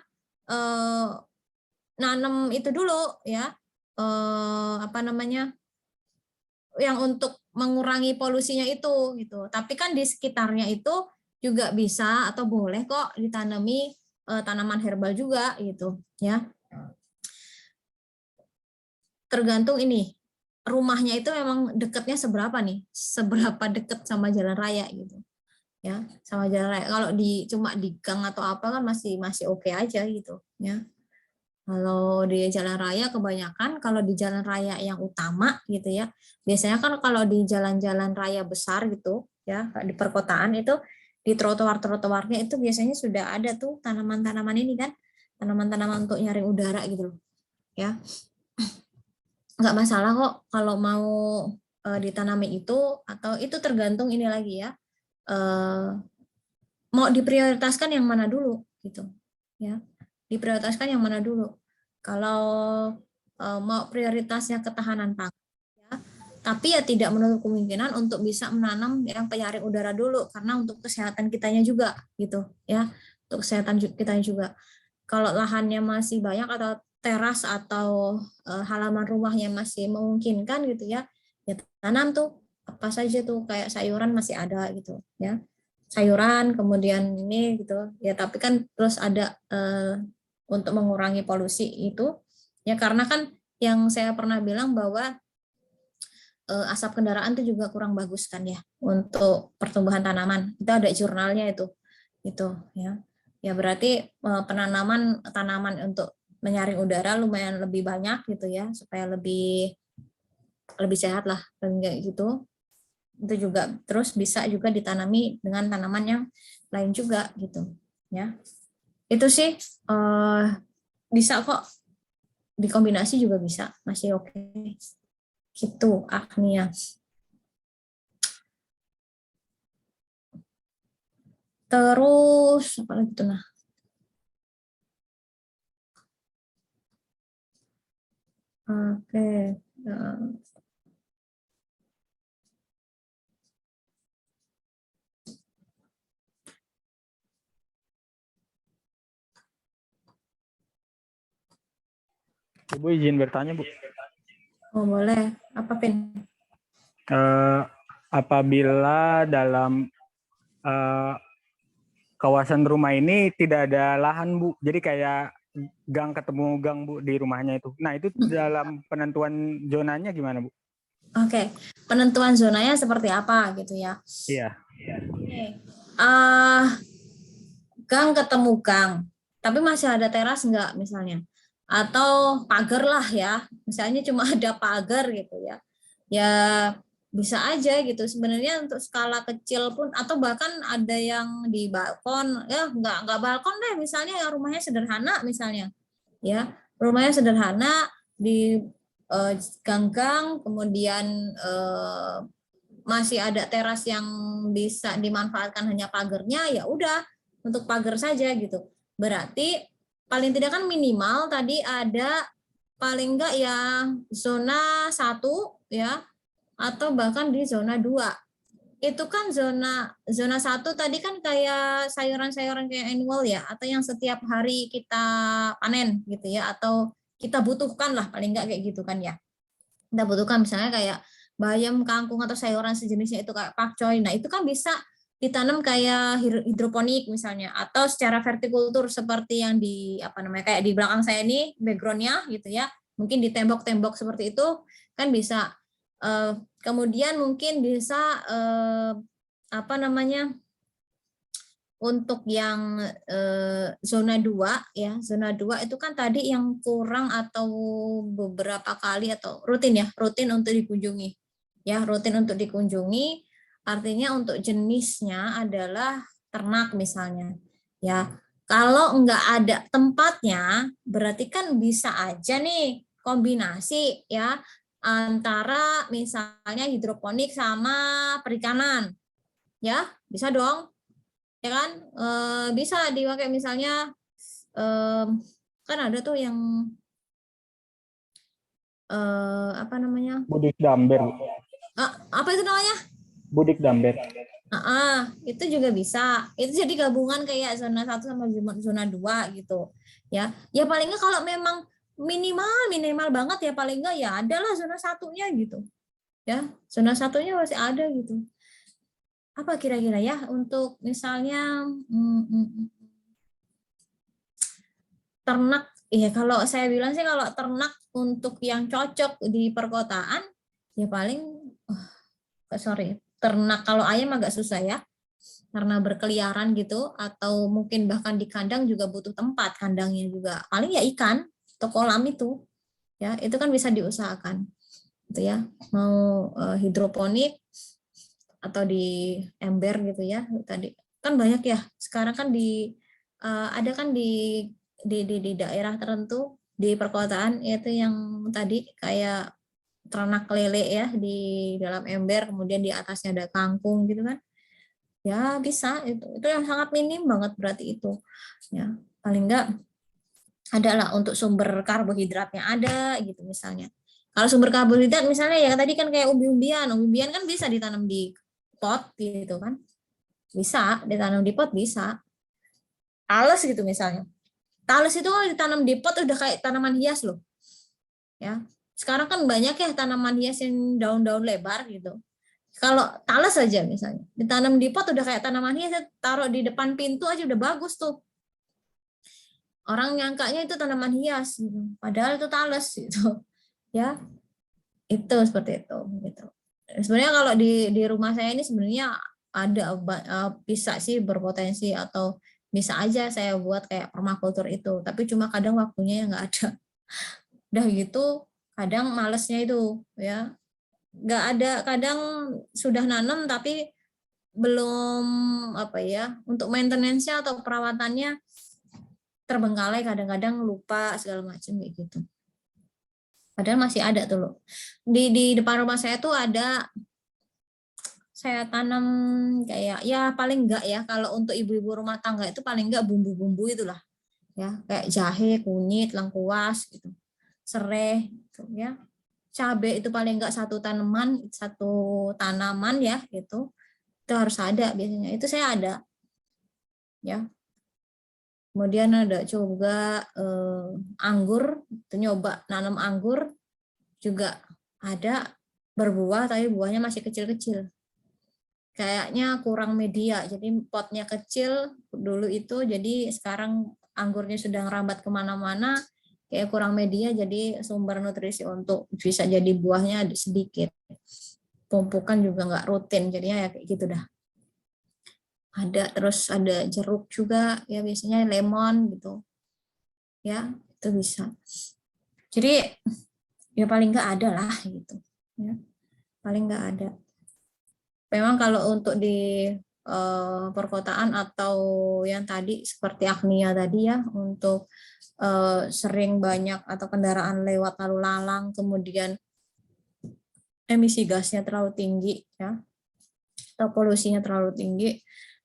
nanam itu dulu ya, yang untuk mengurangi polusinya itu gitu. Tapi kan di sekitarnya itu juga bisa atau boleh kok ditanami tanaman herbal juga gitu ya. Tergantung ini rumahnya itu memang dekatnya seberapa nih, seberapa dekat sama jalan raya gitu ya, sama jalan raya. Kalau cuma di gang atau apa kan masih oke aja gitu ya. Kalau di jalan raya kebanyakan, kalau di jalan raya yang utama gitu ya, biasanya kan kalau di jalan-jalan raya besar gitu ya, di perkotaan itu di trotoar-trotoarnya itu biasanya sudah ada tuh tanaman-tanaman ini kan, tanaman-tanaman untuk nyaring udara gitu loh ya. Nggak masalah kok kalau mau ditanami itu, atau itu tergantung ini lagi ya, mau diprioritaskan yang mana dulu gitu ya, diprioritaskan yang mana dulu. Kalau mau prioritasnya ketahanan pangan ya, Tapi ya tidak menutup kemungkinan untuk bisa menanam yang penyaring udara dulu karena untuk kesehatan kitanya juga gitu ya. Untuk kesehatan kitanya juga. Kalau lahannya masih banyak atau teras atau halaman rumahnya masih memungkinkan gitu ya, ya tanam tuh apa saja tuh kayak sayuran masih ada gitu ya. Sayuran kemudian ini gitu ya, tapi kan terus ada untuk mengurangi polusi itu ya, karena kan yang saya pernah bilang bahwa asap kendaraan itu juga kurang bagus kan ya untuk pertumbuhan tanaman. Itu ada jurnalnya itu ya. Ya berarti penanaman tanaman untuk menyaring udara lumayan lebih banyak gitu ya, supaya lebih sehat lah kayak gitu. Itu juga terus bisa juga ditanami dengan tanaman yang lain juga gitu ya. Itu sih bisa kok dikombinasi juga bisa, masih oke. Gitu Agnia. Terus apa lagi tuh nah? Oke. Ibu izin bertanya, Bu. Oh boleh. Apa Pin? Apabila dalam kawasan rumah ini tidak ada lahan, Bu, jadi kayak gang ketemu gang, Bu, di rumahnya itu. Nah, itu dalam penentuan zonanya gimana, Bu? Oke. Penentuan zonanya seperti apa gitu ya? Iya. Oke. Gang ketemu gang, tapi masih ada teras enggak misalnya? Atau pagar lah ya, misalnya cuma ada pagar gitu ya. Ya bisa aja gitu sebenarnya untuk skala kecil pun, atau bahkan ada yang di balkon ya, enggak balkon deh, misalnya yang rumahnya sederhana misalnya ya, rumahnya sederhana di gang-gang, kemudian masih ada teras yang bisa dimanfaatkan hanya pagarnya, ya udah untuk pagar saja gitu. Berarti paling tidak kan minimal tadi ada paling enggak ya zona 1 ya, atau bahkan di zona 2. Itu kan zona 1 tadi kan kayak sayuran-sayuran kayak annual ya, atau yang setiap hari kita panen gitu ya, atau kita butuhkan lah paling enggak kayak gitu kan ya. Kita butuhkan misalnya kayak bayam, kangkung atau sayuran sejenisnya itu kayak pakcoy. Nah, itu kan bisa ditanam kayak hidroponik misalnya, atau secara vertikultur seperti yang di apa namanya kayak di belakang saya ini backgroundnya gitu ya. Mungkin di tembok-tembok seperti itu kan bisa. Kemudian mungkin bisa apa namanya untuk yang zona 2 ya, zona 2 itu kan tadi yang kurang atau beberapa kali atau rutin ya, rutin untuk dikunjungi. Ya, rutin untuk dikunjungi artinya untuk jenisnya adalah ternak misalnya. Ya, kalau enggak ada tempatnya berarti kan bisa aja nih kombinasi ya antara misalnya hidroponik sama perikanan. Ya, bisa dong ya kan, bisa dipakai misalnya kan ada tuh yang apa namanya Budik Damber. apa itu namanya Budik Damber. itu juga bisa, itu jadi gabungan kayak zona 1 sama zona 2 gitu ya. Ya paling nggak kalau memang minimal banget ya paling nggak ya adalah zona 1-nya gitu ya, zona 1-nya masih ada gitu. Apa kira-kira ya untuk misalnya ternak, ya kalau saya bilang sih kalau ternak untuk yang cocok di perkotaan ya paling ternak kalau ayam agak susah ya karena berkeliaran gitu, atau mungkin bahkan di kandang juga butuh tempat kandangnya juga, paling ya ikan atau kolam itu ya, itu kan bisa diusahakan gitu ya, mau hidroponik atau di ember gitu ya. Tadi kan banyak ya sekarang kan ada kan di daerah tertentu di perkotaan yaitu yang tadi kayak ternak lele ya di dalam ember, kemudian di atasnya ada kangkung gitu kan ya, bisa itu yang sangat minim banget berarti itu ya, paling enggak adalah untuk sumber karbohidratnya ada gitu misalnya Kalau sumber karbohidrat misalnya ya tadi kan kayak umbi-umbian kan bisa ditanam di pot gitu kan, bisa ditanam di pot, bisa. Talas gitu misalnya, talas itu kalau ditanam di pot udah kayak tanaman hias loh, ya. Sekarang kan banyak ya tanaman hias yang daun-daun lebar gitu. Kalau talas aja misalnya ditanam di pot udah kayak tanaman hias, taruh di depan pintu aja udah bagus tuh. Orang nyangkanya itu tanaman hias gitu. Padahal itu talas gitu. Ya, itu seperti itu gitu. Sebenarnya kalau di rumah saya ini sebenarnya ada bisa sih berpotensi atau bisa aja saya buat kayak permakultur itu, tapi cuma kadang waktunya yang nggak ada. Udah gitu kadang malesnya itu ya, nggak ada, kadang sudah nanam tapi belum apa ya, untuk maintenance-nya atau perawatannya terbengkalai, kadang-kadang lupa segala macam kayak gitu. Padahal masih ada tuh loh. Di depan rumah saya tuh ada, saya tanam kayak ya paling enggak ya, kalau untuk ibu-ibu rumah tangga itu paling enggak bumbu-bumbu itulah. Ya, kayak jahe, kunyit, lengkuas gitu. Serai gitu ya. Cabai itu paling enggak satu tanaman ya gitu. Itu harus ada biasanya. Itu saya ada. Ya. Kemudian ada juga anggur, itu nyoba nanam anggur juga ada, berbuah tapi buahnya masih kecil-kecil. Kayaknya kurang media, jadi potnya kecil dulu itu, jadi sekarang anggurnya sudah merambat kemana-mana, kayak kurang media, jadi sumber nutrisi untuk bisa jadi buahnya sedikit. Pempukan juga nggak rutin, jadinya ya kayak gitu dah. Ada, terus ada jeruk juga ya, biasanya lemon gitu ya, itu bisa. Jadi ya paling nggak ada lah gitu ya, paling nggak ada. Memang kalau untuk di perkotaan atau yang tadi seperti Agnia tadi ya, untuk sering banyak atau kendaraan lewat lalu lalang, kemudian emisi gasnya terlalu tinggi ya, atau polusinya terlalu tinggi,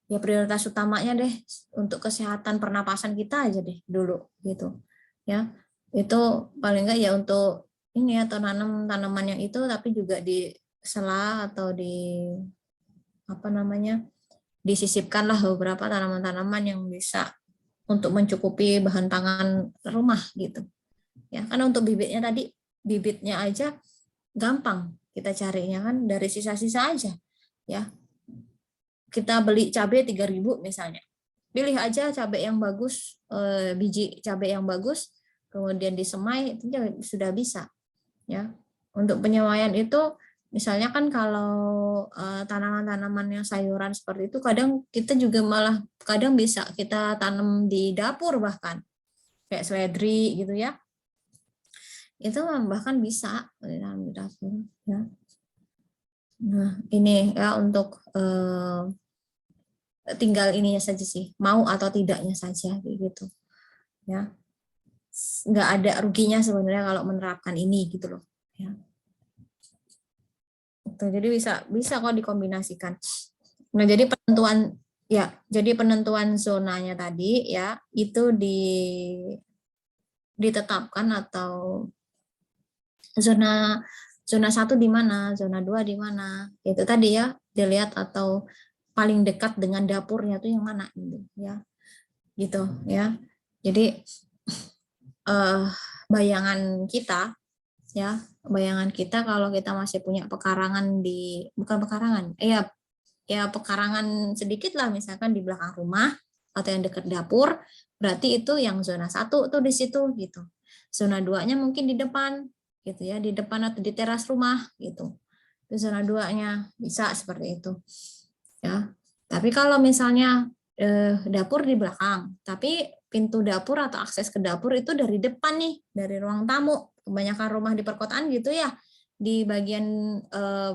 ya prioritas utamanya deh untuk kesehatan pernapasan kita aja deh dulu gitu ya. Itu paling enggak ya untuk ini, atau nanam tanaman yang itu, tapi juga di sela atau di apa namanya, disisipkanlah beberapa tanaman-tanaman yang bisa untuk mencukupi bahan pangan rumah gitu ya. Karena untuk bibitnya tadi, bibitnya aja gampang kita carinya kan dari sisa-sisa aja ya. Kita beli cabai 3.000 misalnya, pilih aja cabai yang bagus, biji cabai yang bagus, kemudian disemai, itu sudah bisa ya. Untuk penyemaian itu misalnya kan kalau tanaman-tanaman yang sayuran seperti itu, kadang kita juga malah kadang bisa kita tanam di dapur, bahkan kayak seledri gitu ya, itu bahkan bisa tanam di dapur ya. Nah ini ya untuk tinggal ininya saja sih, mau atau tidaknya saja gitu ya. Nggak ada ruginya sebenarnya kalau menerapkan ini gitu loh ya. Jadi bisa kok dikombinasikan. Nah jadi penentuan zonanya tadi ya, itu ditetapkan, atau zona 1 di mana, zona 2 di mana, itu tadi ya, dilihat, atau paling dekat dengan dapurnya tuh yang mana gitu ya. Jadi bayangan kita kalau kita masih punya pekarangan pekarangan sedikit lah, misalkan di belakang rumah atau yang dekat dapur, berarti itu yang zona 1 tuh di situ gitu. Zona 2-nya mungkin di depan gitu ya, di depan atau di teras rumah gitu. Itu zona 2-nya, bisa seperti itu. Ya. Tapi kalau misalnya dapur di belakang, tapi pintu dapur atau akses ke dapur itu dari depan nih, dari ruang tamu. Kebanyakan rumah di perkotaan gitu ya, di bagian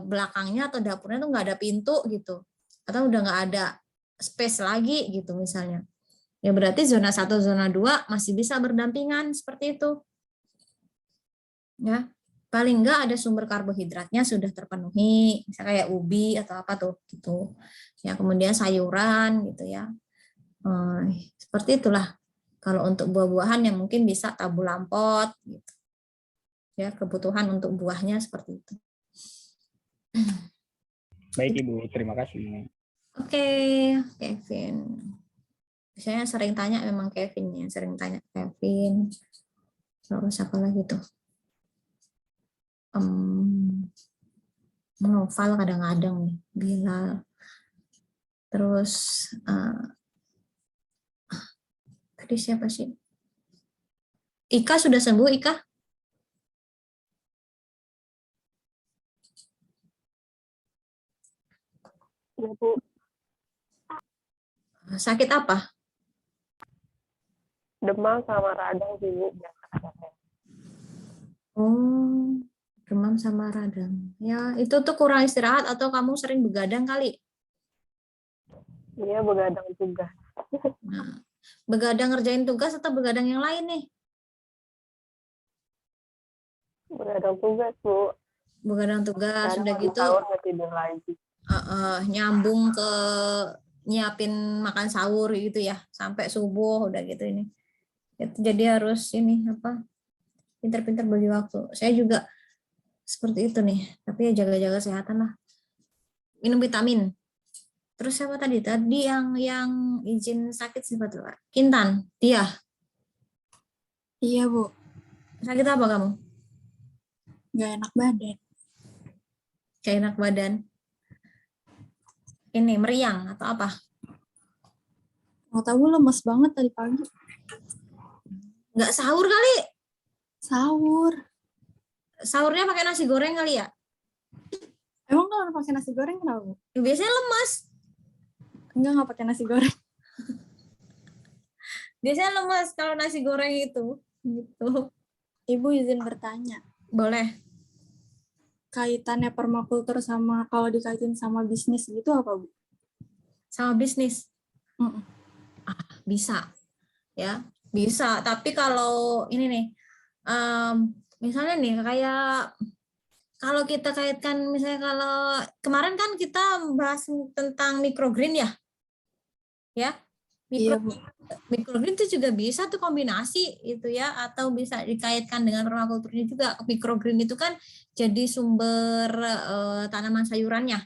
belakangnya atau dapurnya tuh nggak ada pintu gitu, atau udah nggak ada space lagi gitu misalnya. Ya berarti zona 1, zona 2 masih bisa berdampingan seperti itu. Ya, paling nggak ada sumber karbohidratnya sudah terpenuhi, misalnya kayak ubi atau apa tuh gitu. Ya, kemudian sayuran gitu ya. Seperti itulah. Kalau untuk buah-buahan yang mungkin bisa tabu lampot gitu. ya kebutuhan untuk buahnya seperti itu. Baik Ibu, terima kasih. Oke, Kevin. Biasanya sering tanya memang Kevin ya, sering tanya Kevin. Terus apa lagi tuh? Noval kadang-kadang nih, Bilal. Terus tadi siapa sih? Ika sudah sembuh, Ika? Ya, Bu. Sakit apa? Demam sama radang sih, Bu. Oh, demam sama radang. Ya, itu tuh kurang istirahat atau kamu sering begadang kali? Iya, begadang juga. Nah, begadang ngerjain tugas atau begadang yang lain nih? Begadang tugas, Bu. Begadang tugas, Kadang udah habis gitu sahur nggak tidur lagi. nyambung ke nyiapin makan sahur gitu ya, sampai subuh udah gitu ini. Jadi harus ini apa? Pinter-pinter bagi waktu. Saya juga seperti itu nih, tapi ya jaga-jaga kesehatan lah. Minum vitamin. Terus siapa tadi? Tadi yang izin sakit siapa tuh? Kintan, dia. Iya, Bu. Sakit apa kamu? Nggak enak badan. Kayak enak badan. Ini meriang atau apa? Nggak tahu, lemes banget tadi pagi. Nggak sahur kali? Sahur. Sahurnya pakai nasi goreng kali ya? Emang kalau pakai nasi goreng kenapa, Bu? Biasanya lemes. Nggak pakai nasi goreng. Biasanya lemes kalau nasi goreng itu. Gitu. Ibu izin bertanya. Boleh. Kaitannya permakultur sama kalau dikaitin sama bisnis gitu apa, Bu? Sama bisnis? Mm-mm. Bisa. Ya, bisa. Tapi kalau ini nih, misalnya nih kayak kalau kita kaitkan misalnya kalau kemarin kan kita bahas tentang microgreen ya. Ya. Iya, Bu. Microgreen itu juga bisa tuh kombinasi itu ya, atau bisa dikaitkan dengan permakulturnya juga. Microgreen itu kan jadi sumber tanaman sayurannya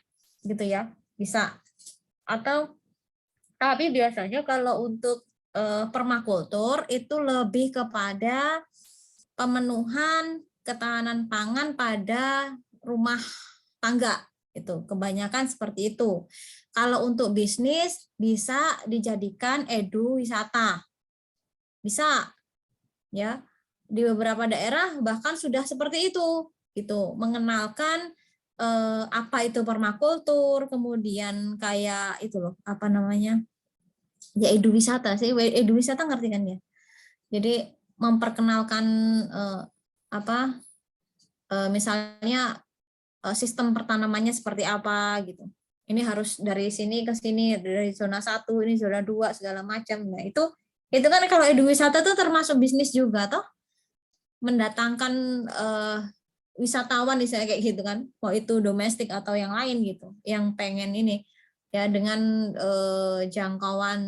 gitu ya, bisa. Atau tapi biasanya kalau untuk permakultur itu lebih kepada pemenuhan ketahanan pangan pada rumah tangga, itu kebanyakan seperti itu. Kalau untuk bisnis bisa dijadikan edu wisata, bisa ya, di beberapa daerah bahkan sudah seperti itu, gitu, mengenalkan apa itu permakultur, kemudian kayak itu loh, apa namanya, ya edu wisata sih, edu wisata ngerti kan ya, jadi memperkenalkan misalnya sistem pertanamannya seperti apa gitu. Ini harus dari sini ke sini, dari zona 1, ini zona 2, segala macam. Nah, itu kan kalau edu wisata tuh termasuk bisnis juga toh. Mendatangkan wisatawan misalnya kayak gitu kan. Mau itu domestik atau yang lain gitu. Yang pengen ini ya dengan jangkauan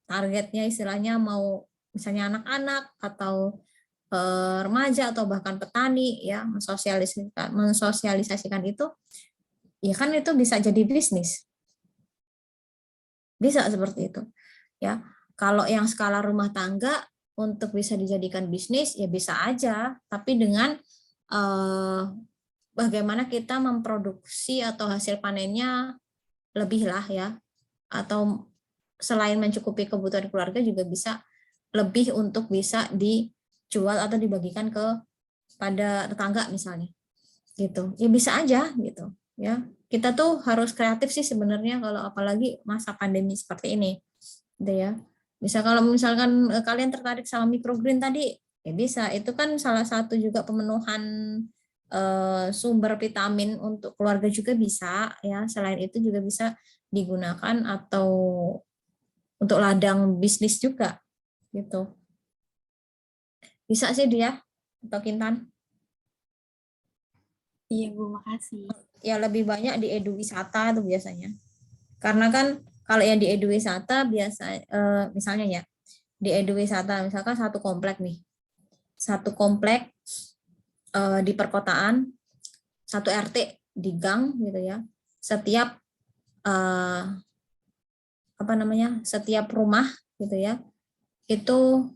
targetnya istilahnya mau misalnya anak-anak atau remaja atau bahkan petani ya, mensosialisasikan itu ya kan, itu bisa jadi bisnis, bisa seperti itu ya. Kalau yang skala rumah tangga untuk bisa dijadikan bisnis ya bisa aja, tapi dengan bagaimana kita memproduksi atau hasil panennya lebih lah ya, atau selain mencukupi kebutuhan keluarga juga bisa lebih untuk bisa dijual atau dibagikan pada tetangga misalnya gitu ya, bisa aja gitu ya. Kita tuh harus kreatif sih sebenarnya, kalau apalagi masa pandemi seperti ini gitu ya. Bisa kalau misalkan kalian tertarik sama microgreen tadi ya bisa, itu kan salah satu juga pemenuhan sumber vitamin untuk keluarga juga bisa ya. Selain itu juga bisa digunakan atau untuk ladang bisnis juga gitu. Bisa sih dia atau Kintan. Iya, Bu, makasih. Ya lebih banyak di edu wisata tuh biasanya. Karena kan kalau yang di edu wisata biasa misalnya ya, di edu wisata misalkan satu komplek nih. satu komplek di perkotaan, satu RT di gang gitu ya. Setiap setiap rumah gitu ya, itu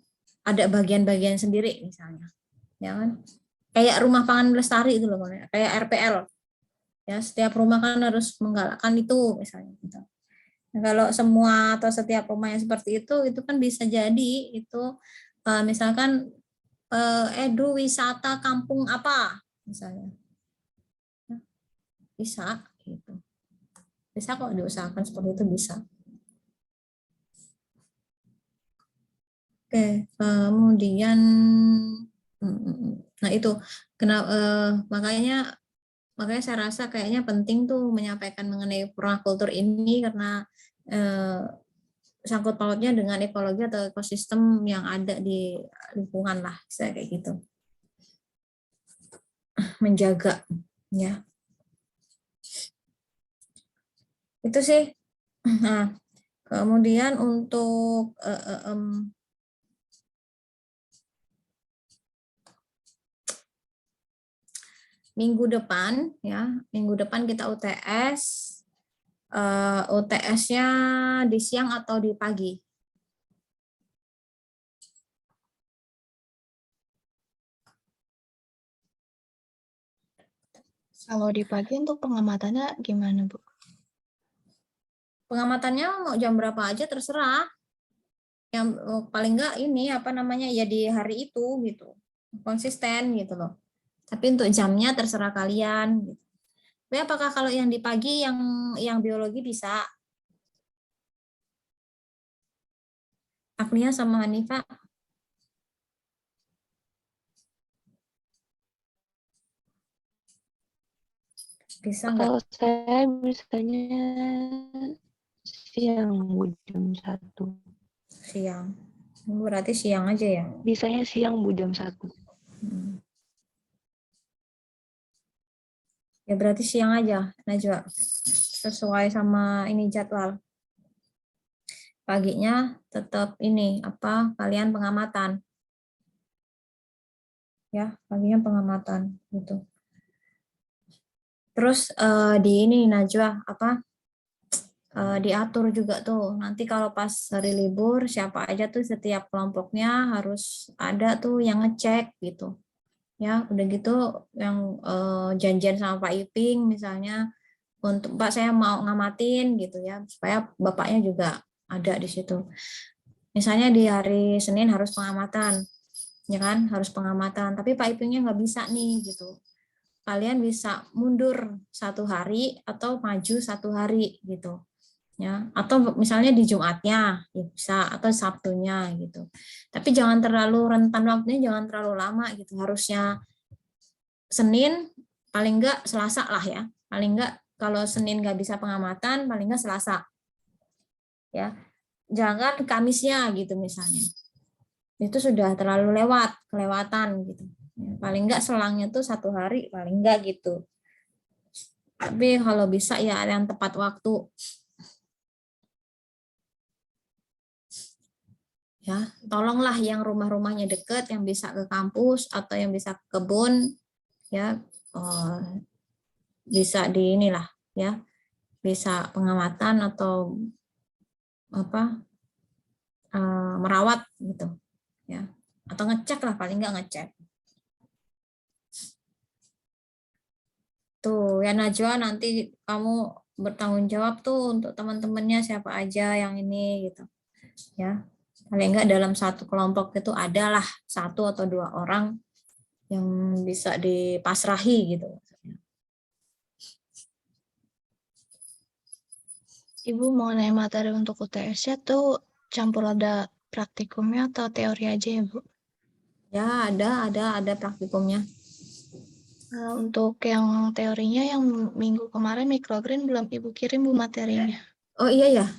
ada bagian-bagian sendiri misalnya, ya kan? Kayak rumah pangan lestari itu loh, kayak RPL. Ya, setiap rumah kan harus menggalakkan itu misalnya gitu. Nah, kalau semua atau setiap rumah yang seperti itu kan bisa jadi itu misalkan Edu wisata kampung apa misalnya. Bisa gitu. Bisa kok diusahakan seperti itu, bisa. Oke, kemudian nah itu makanya saya rasa kayaknya penting tuh menyampaikan mengenai permakultur ini karena sangkut pautnya dengan ekologi atau ekosistem yang ada di lingkungan lah, saya kayak gitu. Menjaga ya. Itu sih. Nah, kemudian untuk minggu depan kita UTS. UTS-nya di siang atau di pagi? Kalau di pagi untuk pengamatannya gimana, Bu? Pengamatannya mau jam berapa aja terserah. Yang paling enggak ini ya di hari itu gitu. Konsisten gitu loh. Tapi untuk jamnya terserah kalian gitu. Tapi apakah kalau yang di pagi yang biologi bisa? Agnia sama Hanifa? Bisa enggak? Kalau saya biasanya siang Bu, jam 1. Siang. Berarti siang aja ya? Bisanya siang Bu, jam 1. Ya berarti siang aja, Najwa. Sesuai sama ini jadwal. Paginya tetap kalian pengamatan. Ya, paginya pengamatan gitu. Terus di ini Najwa diatur juga tuh. Nanti kalau pas hari libur siapa aja tuh setiap kelompoknya harus ada tuh yang ngecek gitu. Ya, udah gitu yang janjian sama Pak Iping misalnya untuk Pak saya mau ngamatin gitu ya supaya bapaknya juga ada di situ. Misalnya di hari Senin harus pengamatan, ya kan harus pengamatan. Tapi Pak Ipingnya nggak bisa nih gitu. Kalian bisa mundur 1 hari atau maju 1 hari gitu. Ya, atau misalnya di Jumatnya ya bisa atau Sabtunya gitu. Tapi jangan terlalu rentan waktunya, jangan terlalu lama gitu. Harusnya Senin paling enggak Selasa lah ya. Paling enggak kalau Senin nggak bisa pengamatan, paling enggak Selasa. Ya. Jangan Kamisnya gitu misalnya. Itu sudah terlalu kelewatan gitu. Ya, paling enggak selangnya tuh 1 hari, paling enggak gitu. Tapi kalau bisa ya ada yang tepat waktu. Ya, tolonglah yang rumah-rumahnya dekat, yang bisa ke kampus atau yang bisa ke kebun, ya bisa di inilah, ya bisa pengamatan atau merawat gitu, ya atau ngecek lah paling nggak ngecek. Tuh ya Najwa, nanti kamu bertanggung jawab tuh untuk teman-temannya siapa aja yang ini gitu, ya. Paling enggak dalam satu kelompok itu adalah 1 atau 2 orang yang bisa dipasrahi gitu. Ibu mengenai materi untuk UTS-nya tuh campur ada praktikumnya atau teori aja ya, Bu? Ya, ada praktikumnya. Untuk yang teorinya yang minggu kemarin microgreen belum Ibu kirim, Bu, materinya. Oh iya ya.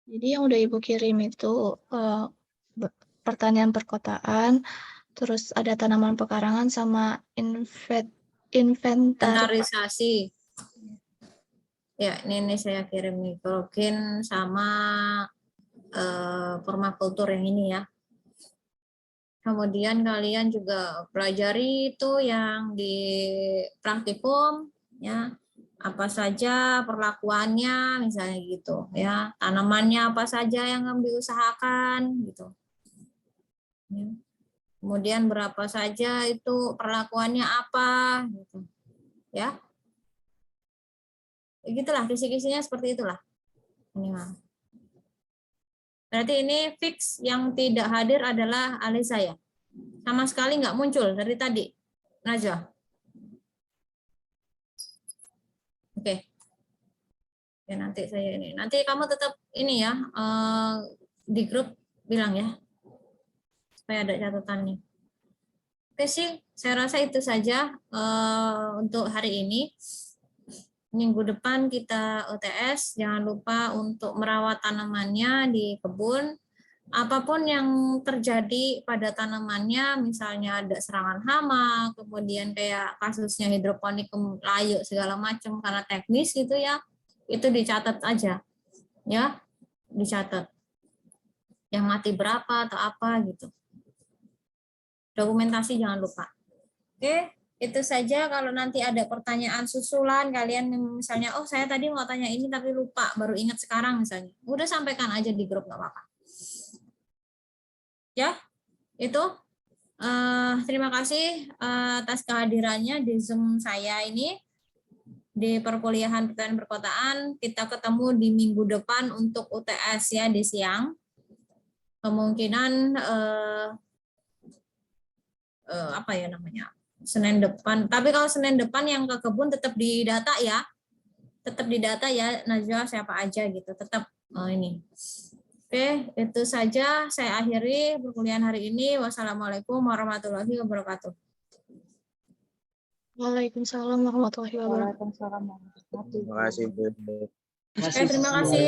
Jadi yang udah Ibu kirim itu pertanian perkotaan, terus ada tanaman pekarangan sama Inventarisasi. Ya, ini saya kirim microgreen sama permakultur yang ini ya. Kemudian kalian juga pelajari itu yang di praktikum, ya, apa saja perlakuannya, misalnya gitu, ya, tanamannya apa saja yang diusahakan, gitu. Ya. Kemudian berapa saja itu perlakuannya apa, gitu, ya. Gitulah, kisi-kisinya seperti itulah. Ini mah. Berarti ini fix yang tidak hadir adalah Alisa ya. Sama sekali nggak muncul dari tadi. Najwa. Oke. Ya nanti saya ini. Nanti kamu tetap ini ya di grup bilang ya. Supaya ada catatannya. Oke sih, saya rasa itu saja untuk hari ini. Minggu depan kita UTS, jangan lupa untuk merawat tanamannya di kebun. Apapun yang terjadi pada tanamannya, misalnya ada serangan hama, kemudian kayak kasusnya hidroponik layu segala macam karena teknis gitu ya, itu dicatat aja, ya, dicatat. Yang mati berapa atau apa gitu. Dokumentasi jangan lupa. Oke. Itu saja. Kalau nanti ada pertanyaan susulan, kalian misalnya, oh saya tadi mau tanya ini tapi lupa, baru ingat sekarang misalnya. Udah sampaikan aja di grup, nggak apa-apa. Ya, itu. Terima kasih atas kehadirannya di Zoom saya ini. Di perkuliahan pertanian perkotaan, kita ketemu di minggu depan untuk UTS ya, di siang. Kemungkinan, apa ya namanya, Senin depan. Tapi kalau Senin depan yang ke kebun tetap didata ya. Tetap didata ya, Najwa siapa aja gitu. Tetap ini. Oke, itu saja saya akhiri perkuliahan hari ini. Wassalamualaikum warahmatullahi wabarakatuh. Waalaikumsalam warahmatullahi wabarakatuh. Waalaikumsalam warahmatullahi wabarakatuh. Terima kasih, Bu. Oke, terima kasih.